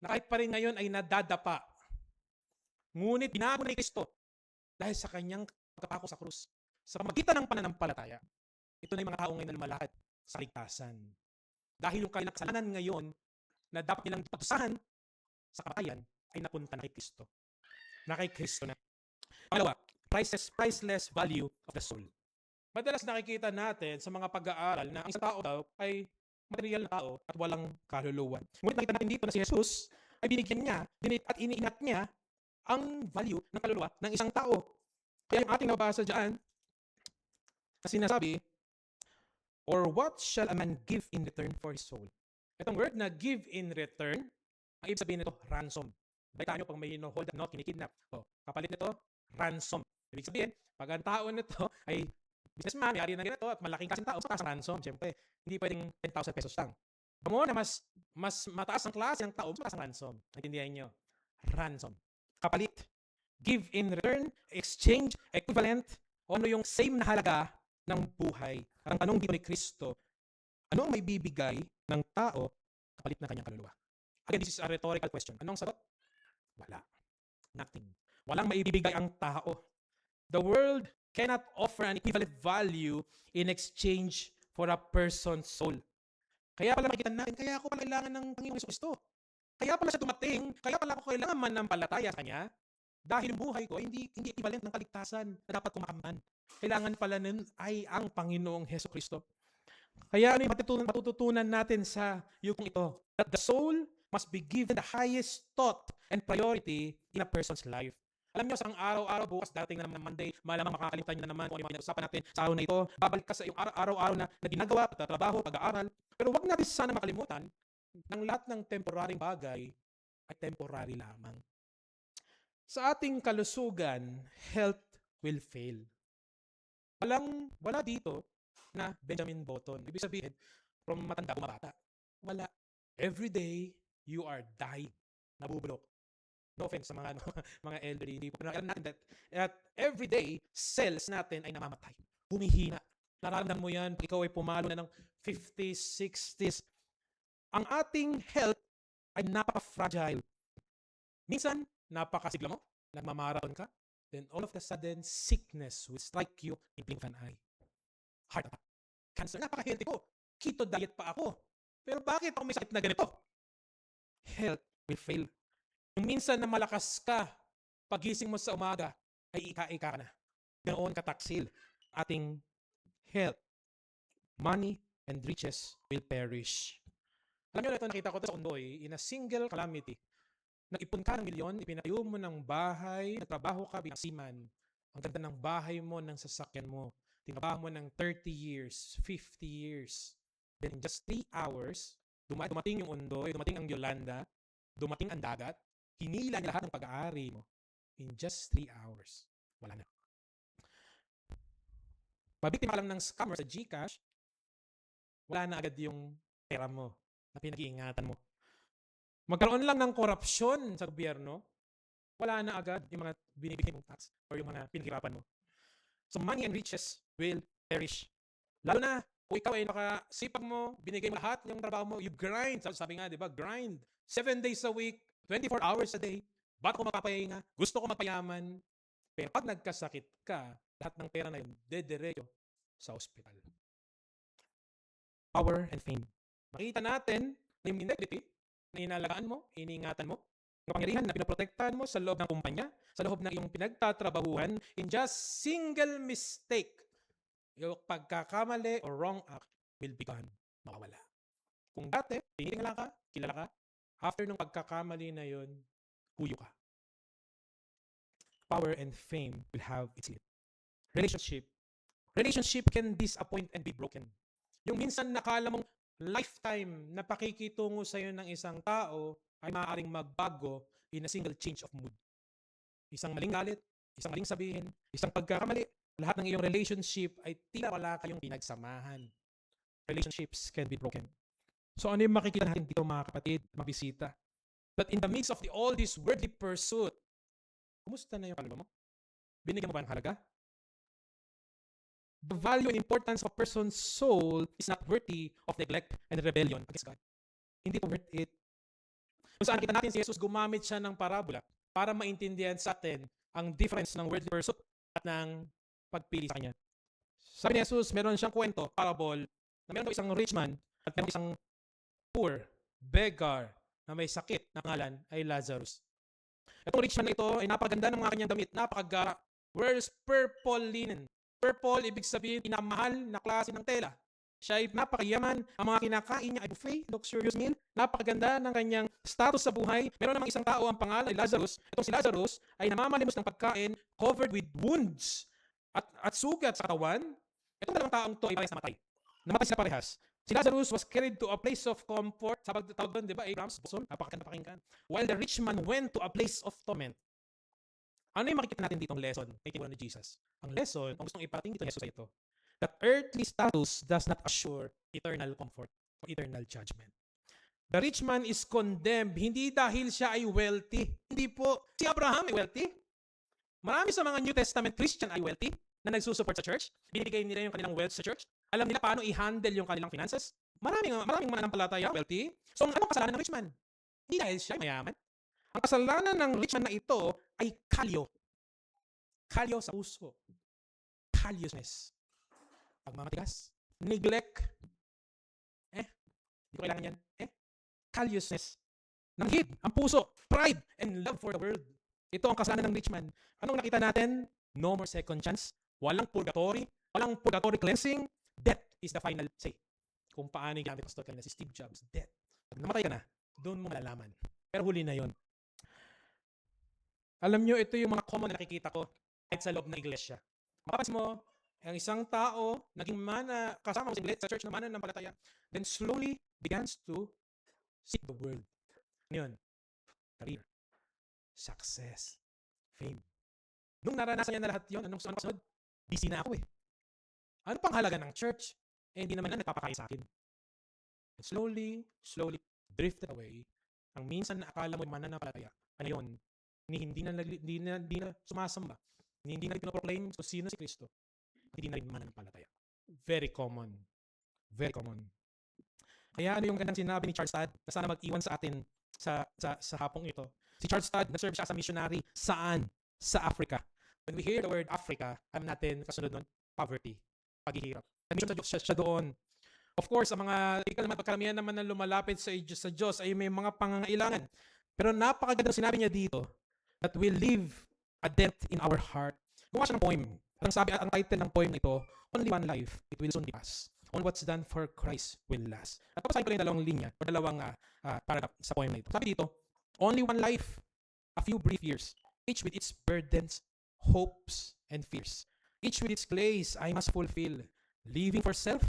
na kahit pa rin ngayon ay nadadapa. Ngunit binago ni Kristo dahil sa kanyang pagkapako sa krus. Sa pamagitan ng pananampalataya, ito na yung mga taong ngayon na lumalakad sa ligtasan. Dahil yung kanilang kasalanan ngayon na dapat nilang patusahan sa kamatayan ay napunta na kay Kristo. Na kay Kristo na. Pangalawa, priceless value of the soul. Madalas nakikita natin sa mga pag-aaral na ang isang tao daw ay material na tao at walang kaluluwa. Ngunit nakita natin dito na si Jesus ay binigyan niya at iniingat niya ang value ng kaluluwa ng isang tao. Kaya yung ating nabasa dyan na sinasabi, or what shall a man give in return for his soul? Itong word na give in return, ang ibig sabihin nito, ransom. Balitaan nyo pag may hold up, no, kinikidnap. Kapalit nito, ransom. Ibig sabihin, pag ang tao nito ay businessman, may-ari ng ganito at malaking kasing tao, sa ransom. Siyempre, hindi pwedeng 10,000 pesos lang. Mo na mas mataas ang klase ng tao, mas mataas ang ransom. Naintindihan nyo? Ransom. Kapalit. Give in return, exchange, equivalent, o ano yung same na halaga ng buhay. At ang tanong dito ni Kristo, ano ang may bibigay ng tao kapalit ng kanyang kaluluwa? Again, this is a rhetorical question. Anong sagot? Wala. Nothing. Walang maibibigay ang tao. The world cannot offer an equivalent value in exchange for a person's soul. Kaya pala makikita natin, kaya ako pala kailangan ng Panginoong Jesucristo. Kaya pala siya dumating, kaya pala ako kailangan manampalataya sa Kanya. Dahil yung buhay ko ay hindi equivalent ng kaligtasan na dapat ko makamtan. Kailangan pala nun ay ang Panginoong Hesukristo. Kaya ano yung matututunan natin sa yugong ito? That the soul must be given the highest thought and priority in a person's life. Alam nyo, sa araw-araw, bukas dating na naman ng Monday, malamang makakalimutan nyo na naman kung ano yung mga usapan natin sa araw na ito. Babalik ka sa iyong araw-araw na ginagawa, pagtatrabaho, pag-aaral. Pero wag natin sana makalimutan ng lahat ng temporaryong bagay ay temporary lamang. Sa ating kalusugan, health will fail. Wala dito na Benjamin Button. Ibig sabihin, from matanda bumabata. Wala. Every day, you are dying. Nabubulok. No offense sa mga mga elderly. Hindi po. Pero alam natin that every day, cells natin ay namamatay. Humihina. Nararamdaman mo yan, ikaw ay pumalo na ng 50s, 60s. Ang ating health ay napaka-fragile. Minsan, napakasigla mo, nagmamarathon ka, then all of a sudden, sickness will strike you in blink of an eye. Heart attack, cancer, napaka-healthy ko. Keto diet pa ako. Pero bakit ako may sakit na ganito? Health will fail. Kung minsan na malakas ka, pagising mo sa umaga, ay ika-ika ka na. Ganoon kataksil ating health. Money and riches will perish. Alam niyo, ito nakita ko ito sa Ondoy, in a single calamity. Nag-ipon ka ng milyon, ipinayo mo ng bahay, nagtrabaho ka bilang seaman. Ang ganda ng bahay mo, ng sasakyan mo. Tinabaho mo ng 30 years, 50 years. Then in just 3 hours, dumating yung Ondoy, dumating ang Yolanda, dumating ang dagat, hinila niya lahat ng pag-aari mo. In just 3 hours. Wala na. Mabiktima lang ng scammer sa GCash, wala na agad yung pera mo na pinag-iingatan mo. Magkaroon lang ng korupsyon sa gobyerno, wala na agad yung mga binibigay mong tax or yung mga pinaghirapan mo. So money and riches will perish. Lalo na kung ikaw ay nakasipag mo, binigay mo lahat yung trabaho mo, you grind. Sabi nga, di ba, grind. 7 days a week, 24 hours a day. Ba't ako mapapahinga? Gusto ko magpayaman. Pero pag nagkasakit ka, lahat ng pera na yun, dediretso sa ospital. Power and fame. Makita natin na yung integrity na inalagaan mo, iniingatan mo, yung kapangyarihan na pinaprotektahan mo sa loob ng kumpanya, sa loob ng iyong pinagtatrabahuhan, in just single mistake, yung pagkakamali or wrong act will be gone, mawawala. Kung dati, tingala ka, kilala ka, after ng pagkakamali na yun, huyo ka. Power and fame will have its limit. Relationship can disappoint and be broken. Yung minsan nakala mong lifetime na pakikitungo sa'yo ng isang tao ay maaaring magbago in a single change of mood. Isang maling galit, isang maling sabihin, isang pagkakamali, lahat ng iyong relationship ay tila wala kayong pinagsamahan. Relationships can be broken. So ano yung makikita natin dito mga kapatid, mga bisita? That in the midst of all this worldly pursuit, kumusta na yung kaluluwa mo? Binigyan mo ba ng halaga? The value and importance of a person's soul is not worthy of neglect and rebellion against God. Hindi po worth it. Kung saan kita natin si Jesus, gumamit siya ng parabola para maintindihan sa atin ang difference ng worldly pursuit at ng pagpili sa kanya. Sabi ni Jesus, meron siyang kwento, parable, na meron isang rich man at meron isang poor, beggar, na may sakit na pangalan ay Lazarus. Itong rich man na ito ay napaganda ng mga kanyang damit, napakagara. Wears purple linen. Purple, ibig sabihin, pinamahal na klase ng tela. Siya ay napakayaman. Ang mga kinakain niya ay buffet, luxurious meal. Napakaganda ng kanyang status sa buhay. Meron namang isang tao, ang pangalan ay Lazarus. Itong si Lazarus ay namamalimos ng pagkain, covered with wounds at sugat sa katawan. Itong dalawang taong to ay parehas namatay. Namatay sila parehas. Si Lazarus was carried to a place of comfort. Sabag tawag doon, di ba? Abraham's bosom. Napakaganda pakinggan. While the rich man went to a place of torment. Ano yung makikita natin dito ang lesson na itinuro ni Jesus? Ang lesson, ang gustong iparating dito ni Jesus ay ito, that earthly status does not assure eternal comfort or eternal judgment. The rich man is condemned hindi dahil siya ay wealthy. Hindi po. Si Abraham ay wealthy. Marami sa mga New Testament Christian ay wealthy na nagsusupport sa church. Binibigay nila yung kanilang wealth sa church. Alam nila paano i-handle yung kanilang finances. Maraming mananampalataya wealthy. So, anong kasalanan ng rich man? Hindi dahil siya ay mayaman. Ang kasalanan ng rich man na ito ay kalyo. Kalyo sa puso. Callousness. Pagmamatigas. Neglect. Hindi ko kailangan yan. Callousness. Nanghid ang puso. Pride and love for the world. Ito ang kasalanan ng rich man. Anong nakita natin? No more second chance. Walang purgatory. Walang purgatory cleansing. Death is the final say. Kung paano yung ginamit ng pastor kanina si Steve Jobs. Death. Pag namatay ka na, doon mo malalaman. Pero huli na yon. Alam nyo, ito yung mga common na nakikita ko kahit sa loob ng iglesia. Mapapansin mo, ang isang tao, naging kasama mo sa church na mananampalataya, then slowly begins to seek the world. Ano yun? Career, success, fame. Nung naranasan niya na lahat yun, anong kasunod? Busy na ako eh. Ano pang halaga ng church? Hindi naman na nagpapakain sa akin. And slowly drifted away. Ang minsan na akala mo mananampalataya, ano yun? Hindi na sumasamba. Hindi na rin pinoproclaim kung sino si Kristo. Hindi na rin mananampalataya. Very common. Very common. Kaya ano yung gandang sinabi ni Charles Todd na sana mag-iwan sa atin sa hapong ito. Si Charles Todd, nag-serve siya as a missionary. Saan? Sa Africa. When we hear the word Africa, alam natin, kasunod nun, poverty, paghihirap. Nag-mission siya doon. Of course, ang mga karamihan naman na lumalapit sa Diyos ay may mga pangangailangan. Pero napakagandang sinabi niya dito that we leave a dent in our heart. Gumawa siya ng poem. Ang title ng poem nito, Only One Life, It Will Soon Be Past. Only What's Done for Christ Will Last. At papasahin ko lang yung dalawang linya o dalawang paragraph sa poem na ito. Sabi dito, only one life, a few brief years, each with its burdens, hopes, and fears. Each with its glaze I must fulfill, living for self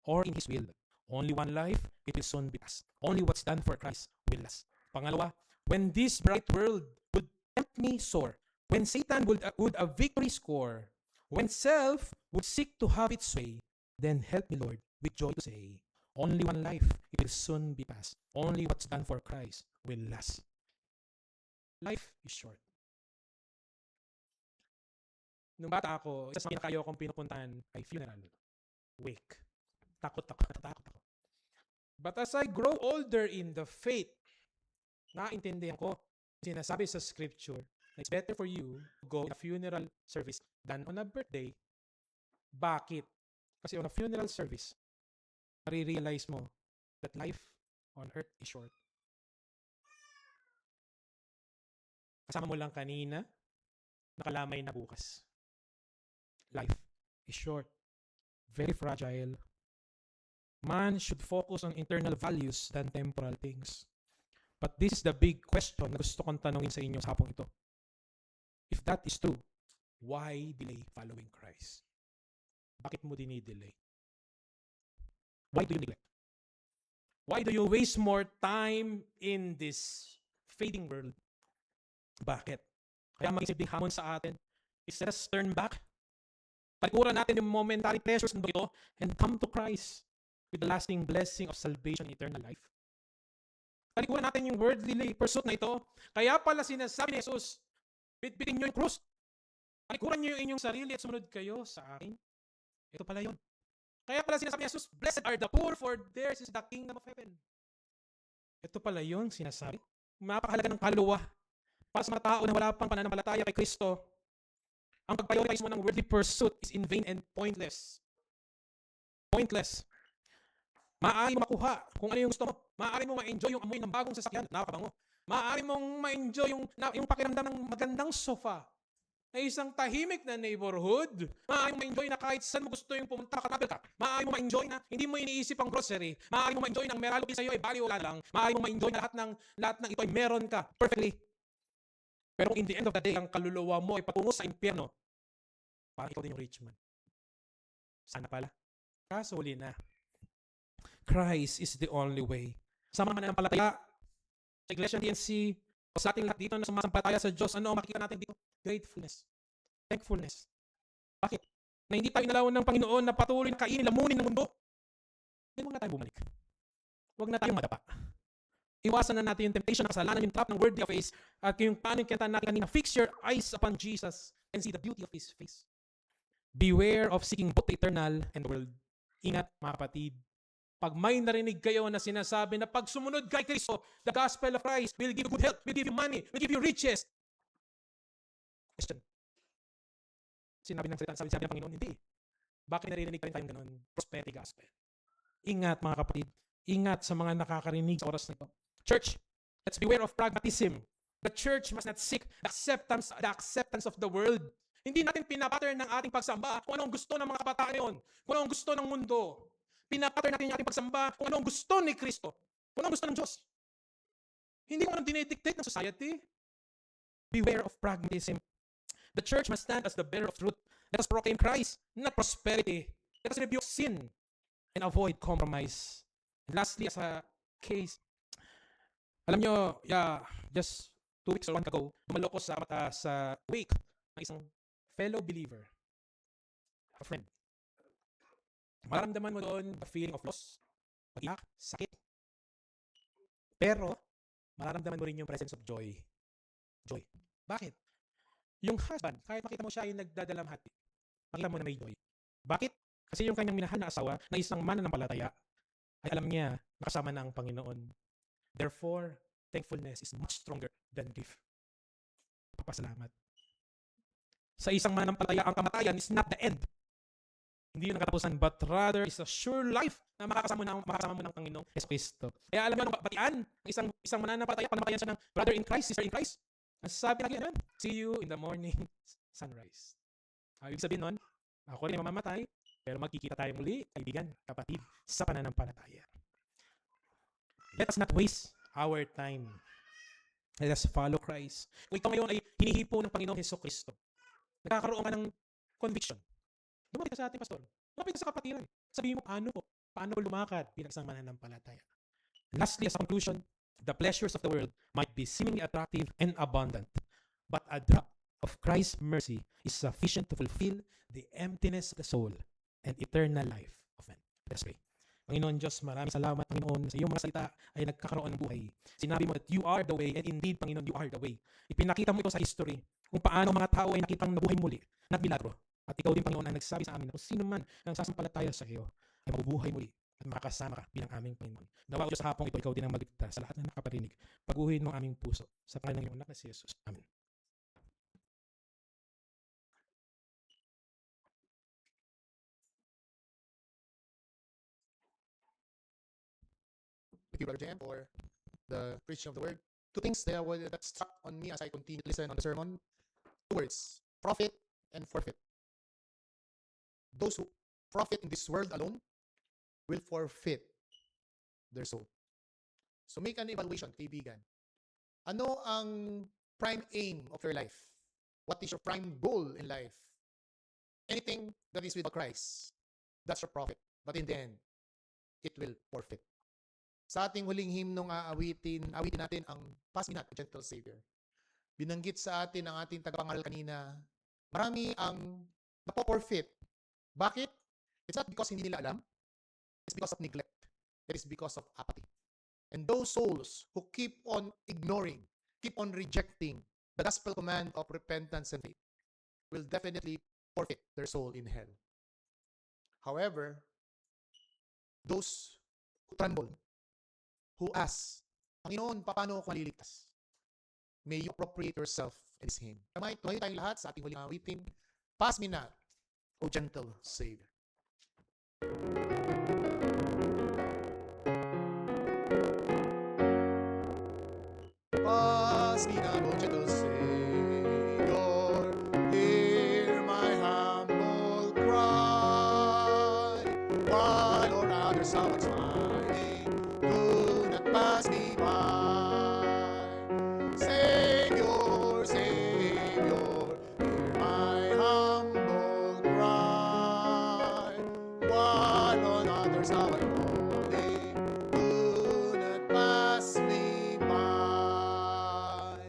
or in His will. Only one life, it will soon be past. Only what's done for Christ will last. Pangalawa, when this bright world would tempt me sore, when Satan would a victory score, when self would seek to have its way, then help me, Lord, with joy to say, only one life, it will soon be past. Only what's done for Christ will last. Life is short. Nung bata ako, isa sa mga pinakayaw kong pinupuntahan ay funeral. Wake. Takot ako. But as I grow older in the faith, naintindihan ko, sinasabi sa scripture, na it's better for you to go in a funeral service than on a birthday. Bakit? Kasi on a funeral service, marirealize mo that life on earth is short. Kasama mo lang kanina, nakalamay na bukas. Life is short, very fragile. Man should focus on internal values than temporal things. But this is the big question na gusto kong tanungin sa inyo sa hapong ito. If that is true, why delay following Christ? Bakit mo dinidelay? Why do you neglect? Why do you waste more time in this fading world? Bakit? Kaya mag-isiping hamon sa atin is let us turn back. Talikuran natin yung momentary pleasures ng ito and come to Christ with the lasting blessing of salvation and eternal life. Talikuran natin yung worldly pursuit na ito. Kaya pala sinasabi ni Jesus, bitbitin nyo yung krus. Talikuran nyo yung inyong sarili at sumunod kayo sa akin. Ito pala yun. Kaya pala sinasabi ni Jesus, blessed are the poor for theirs is the kingdom of heaven. Ito pala yun sinasabi. Napakahalaga ng kaluluwa. Para sa mga tao na wala pang pananampalataya kay Kristo, ang pag-prioritize mo ng worldly pursuit is in vain and pointless. Pointless. Maaari mo makuha kung ano yung gusto mo. Maaari mo ma-enjoy yung amoy ng bagong sasakyan. Nakakabango. Maaari mong ma-enjoy yung pakiramdam ng magandang sofa. Na isang tahimik na neighborhood. Maaari mo ma-enjoy na kahit saan mo gusto yung pumunta, travel ka. Maaari mo ma-enjoy na hindi mo iniisip ang grocery. Maaari mo ma-enjoy ng meralo sa'yo ay baliwala lang. Maaari mo ma-enjoy na lahat ng ito ay meron ka perfectly. Pero in the end of the day, ang kaluluwa mo ay patungo sa impyerno. Parang ikaw din yung rich man. Sana pala. Kaso huli na. Christ is the only way. Sa mga mananampalataya, sa Iglesia TNC, o sa ating lahat dito na sumasampalataya sa Diyos, ano ang makikita natin dito? Gratefulness. Thankfulness. Bakit? Na hindi tayo nalawan ng Panginoon na patuloy na kainin, lamunin ng mundo. Then huwag na tayo bumalik. Huwag na tayong madapa. Iwasan na natin yung temptation ng kasalanan, yung trap ng worldly face, at yung paano yung kinata natin kanina, fix your eyes upon Jesus and see the beauty of His face. Beware of seeking both the eternal and the world. Ingat mga kapatid. Pag may narinig kayo na sinasabi na pag sumunod kay Kristo, the gospel of Christ will give you good health, will give you money, will give you riches. Question. Sabi ng Panginoon, hindi. Bakit narinig pa rin tayong ganun? Prosperity gospel. Ingat mga kapatid. Ingat sa mga nakakarinig sa oras na ito. Church, let's beware of pragmatism The church must not seek the acceptance of the world. Hindi natin pinapattern ng ating pagsamba kung anong gusto ng mga kabataan ngayon, kung anong gusto ng mundo. Pinapattern natin yung ating pagsamba kung anong gusto ni Kristo, kung anong gusto ng Diyos. Hindi kung anong dinidictate ng society. Beware of pragmatism. The church must stand as the bearer of truth. Let us proclaim Christ, not prosperity. Let us rebuke sin and avoid compromise. And lastly, as a case, alam nyo, just 2 weeks or 1 ago, dumalo ko sa wake ng isang fellow believer, a friend. Maramdaman mo doon the feeling of loss, pag-iyak, sakit. Pero, mararamdaman mo rin yung presence of joy. Joy. Bakit? Yung husband, kahit makita mo siya ay nagdadalamhati, makita mo na may joy. Bakit? Kasi yung kanyang minahal na asawa na isang mananampalataya ay alam niya nakasama na ang Panginoon. Therefore, thankfulness is much stronger than grief. Papasalamat. Sa isang mananampalataya, ang kamatayan is not the end. Hindi yun ang katapusan, but rather is a sure life na makakasama mo ng Panginoong Yesu Cristo. Kaya alam niyo, batian ng isang mananampalataya, pag napatayan siya ng brother in Christ, sister in Christ, ang sabi lagi naman, see you in the morning sunrise. Ibig sabihin nun, ako rin ay mamamatay, pero magkikita tayo muli, kaibigan, kapatid, sa pananampalataya. Let us not waste our time. Let us follow Christ. Kung ikaw ngayon ay hinihipo ng Panginoong Hesus Kristo, nagkakaroon ka ng conviction. Lumapit ka sa ating pastor. Lumapit ka sa kapatiran. Sabihin mo, paano lumakad bilang isang mananampalataya. Lastly, as a conclusion, the pleasures of the world might be seemingly attractive and abundant, but a drop of Christ's mercy is sufficient to fulfill the emptiness of the soul and eternal life of man. Let us pray. Panginoon Diyos, maraming salamat, Panginoon, sa iyong mga salita ay nagkakaroon ng buhay. Sinabi mo that you are the way, and indeed, Panginoon, you are the way. Ipinakita mo ito sa history, kung paano mga tao ay nakitang nabuhay muli, na milagro. At ikaw din, Panginoon, ang nagsabi sa amin na kung sino man ang sasampalataya sa iyo ay mabubuhay muli at makakasama ka bilang aming Panginoon. Nawa ko sa hapong ito, ikaw din ang magligtas sa lahat ng nakaparinig. Paguhin mo ang aming puso sa pangalan ng iyong anak na si Jesus. Amen. Thank you, Brother Jem, for the preaching of the word. Two things that struck on me as I continued to listen on the sermon. Two words, profit and forfeit. Those who profit in this world alone will forfeit their soul. So make an evaluation, kaibigan. Ano ang prime aim of your life? What is your prime goal in life? Anything that is without Christ, that's your profit. But in the end, it will forfeit. Sa ating huling hymnong awitin natin ang Pass Me Not, Gentle Savior. Binanggit sa atin ang ating tagapangaral kanina, marami ang napo-forfeit. Bakit? It's not because hindi nila alam. It's because of neglect. It is because of apathy. And those souls who keep on ignoring, keep on rejecting the gospel command of repentance and faith will definitely forfeit their soul in hell. However, those who tremble, who ask, Panginoon, paano ako maliligtas? May you appropriate yourself in His hand. Tumayo tayong lahat sa ating huling awitin. Pass me not, O gentle Savior. Pass me not, O gentle Savior, hear my humble cry. While or others are smiling, do not pass me by. Savior, Savior, hear my humble cry. While on others are calling, do not pass me by.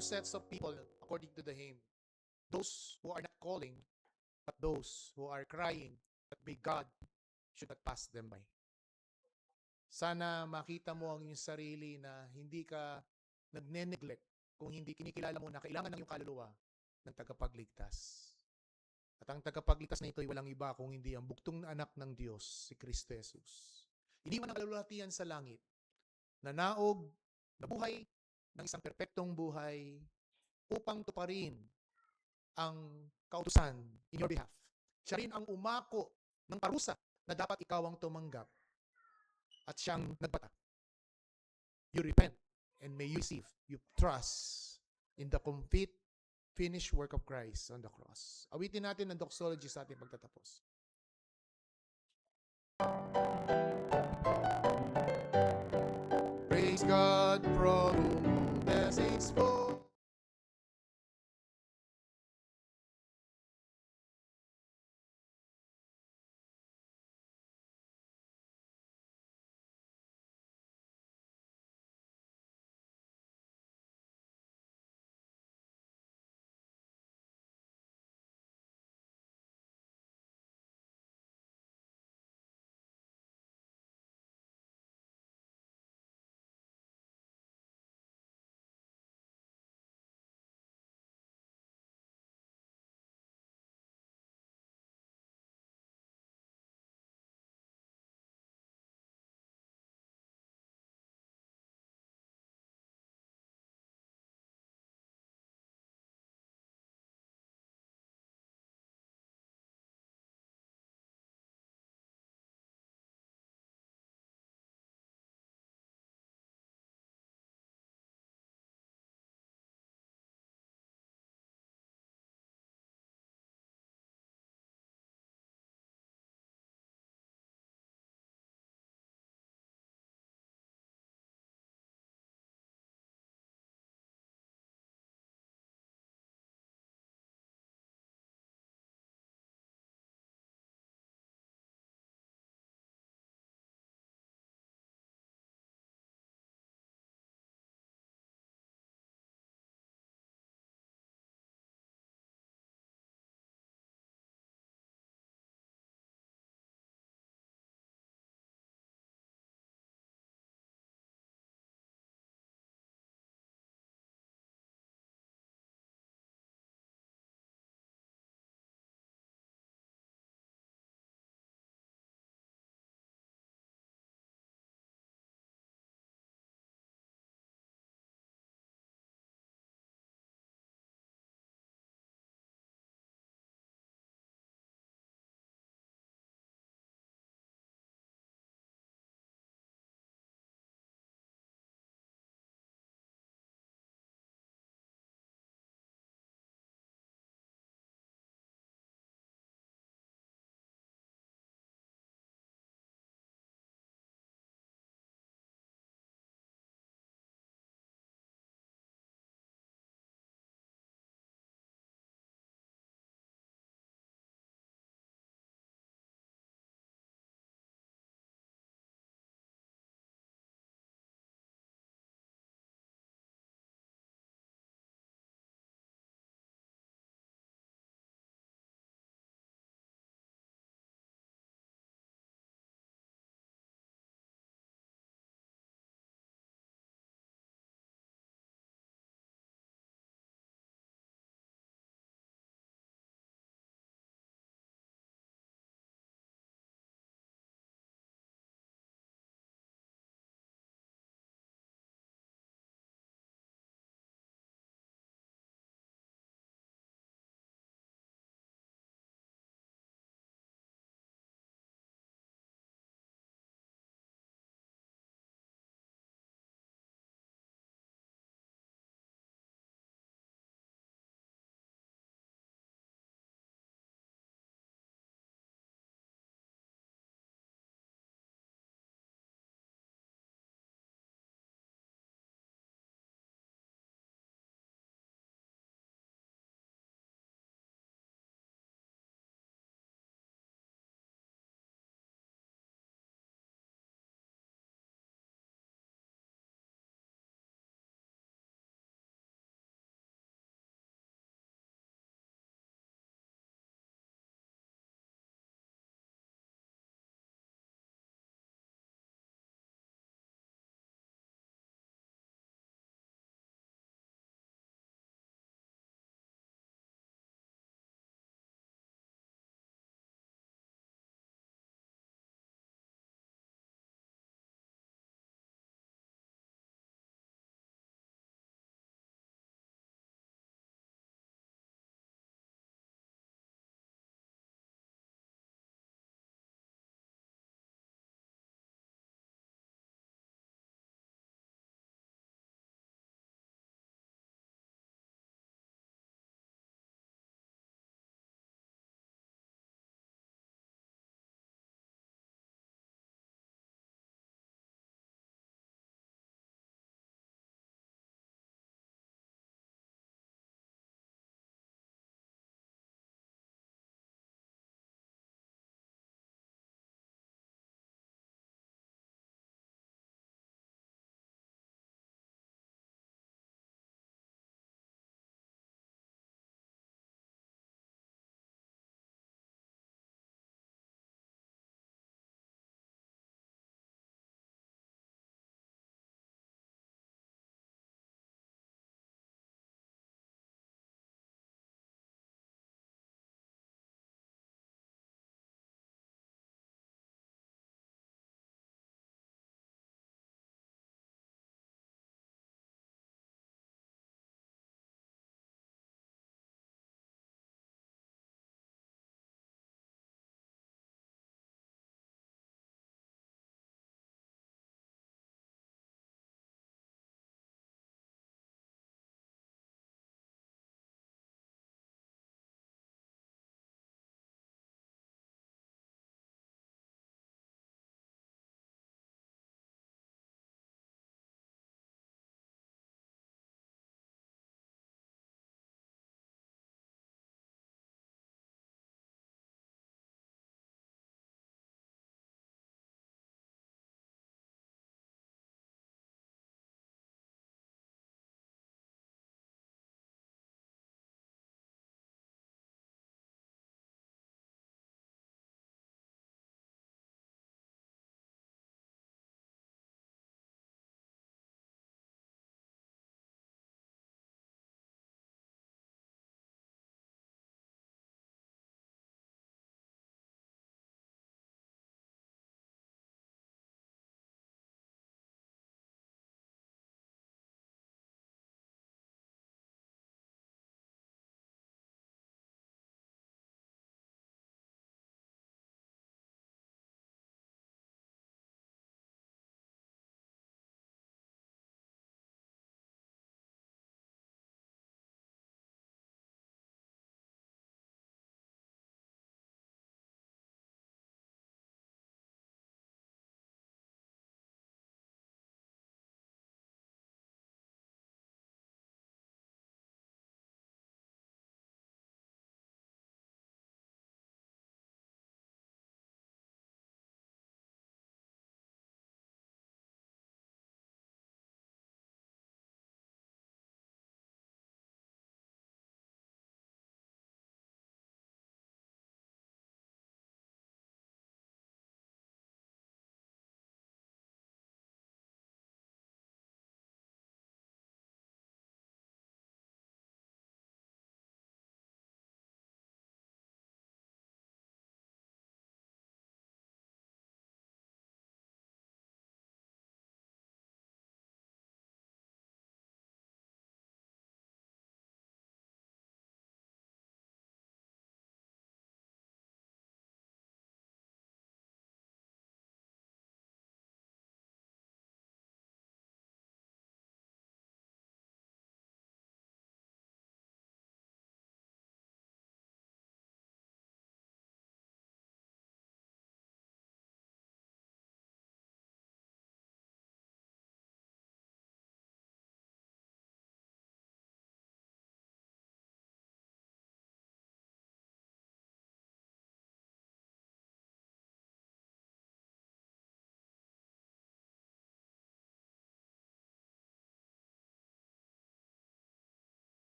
two sets of people according to the hymn. Those who are not calling, but those who are crying that may God should not pass them by. Sana makita mo ang iyong sarili na hindi ka nagne-neglect kung hindi kinikilala mo na kailangan ng iyong kaluluwa ng tagapagligtas. At ang tagapagligtas na ito ay walang iba kung hindi ang buktong na anak ng Diyos, si Kristo Jesus. Iniwan ang kalulatian sa langit, nanaog, nabuhay ng isang perpektong buhay upang tuparin ang kautusan in your behalf. Siya rin ang umako ng parusa na dapat ikaw ang tumanggap at siyang nagbata. You repent and may you receive, you trust in the complete finished work of Christ on the cross. Awitin natin ang doxology sa ating pagtatapos. Praise God from whom all blessings flow.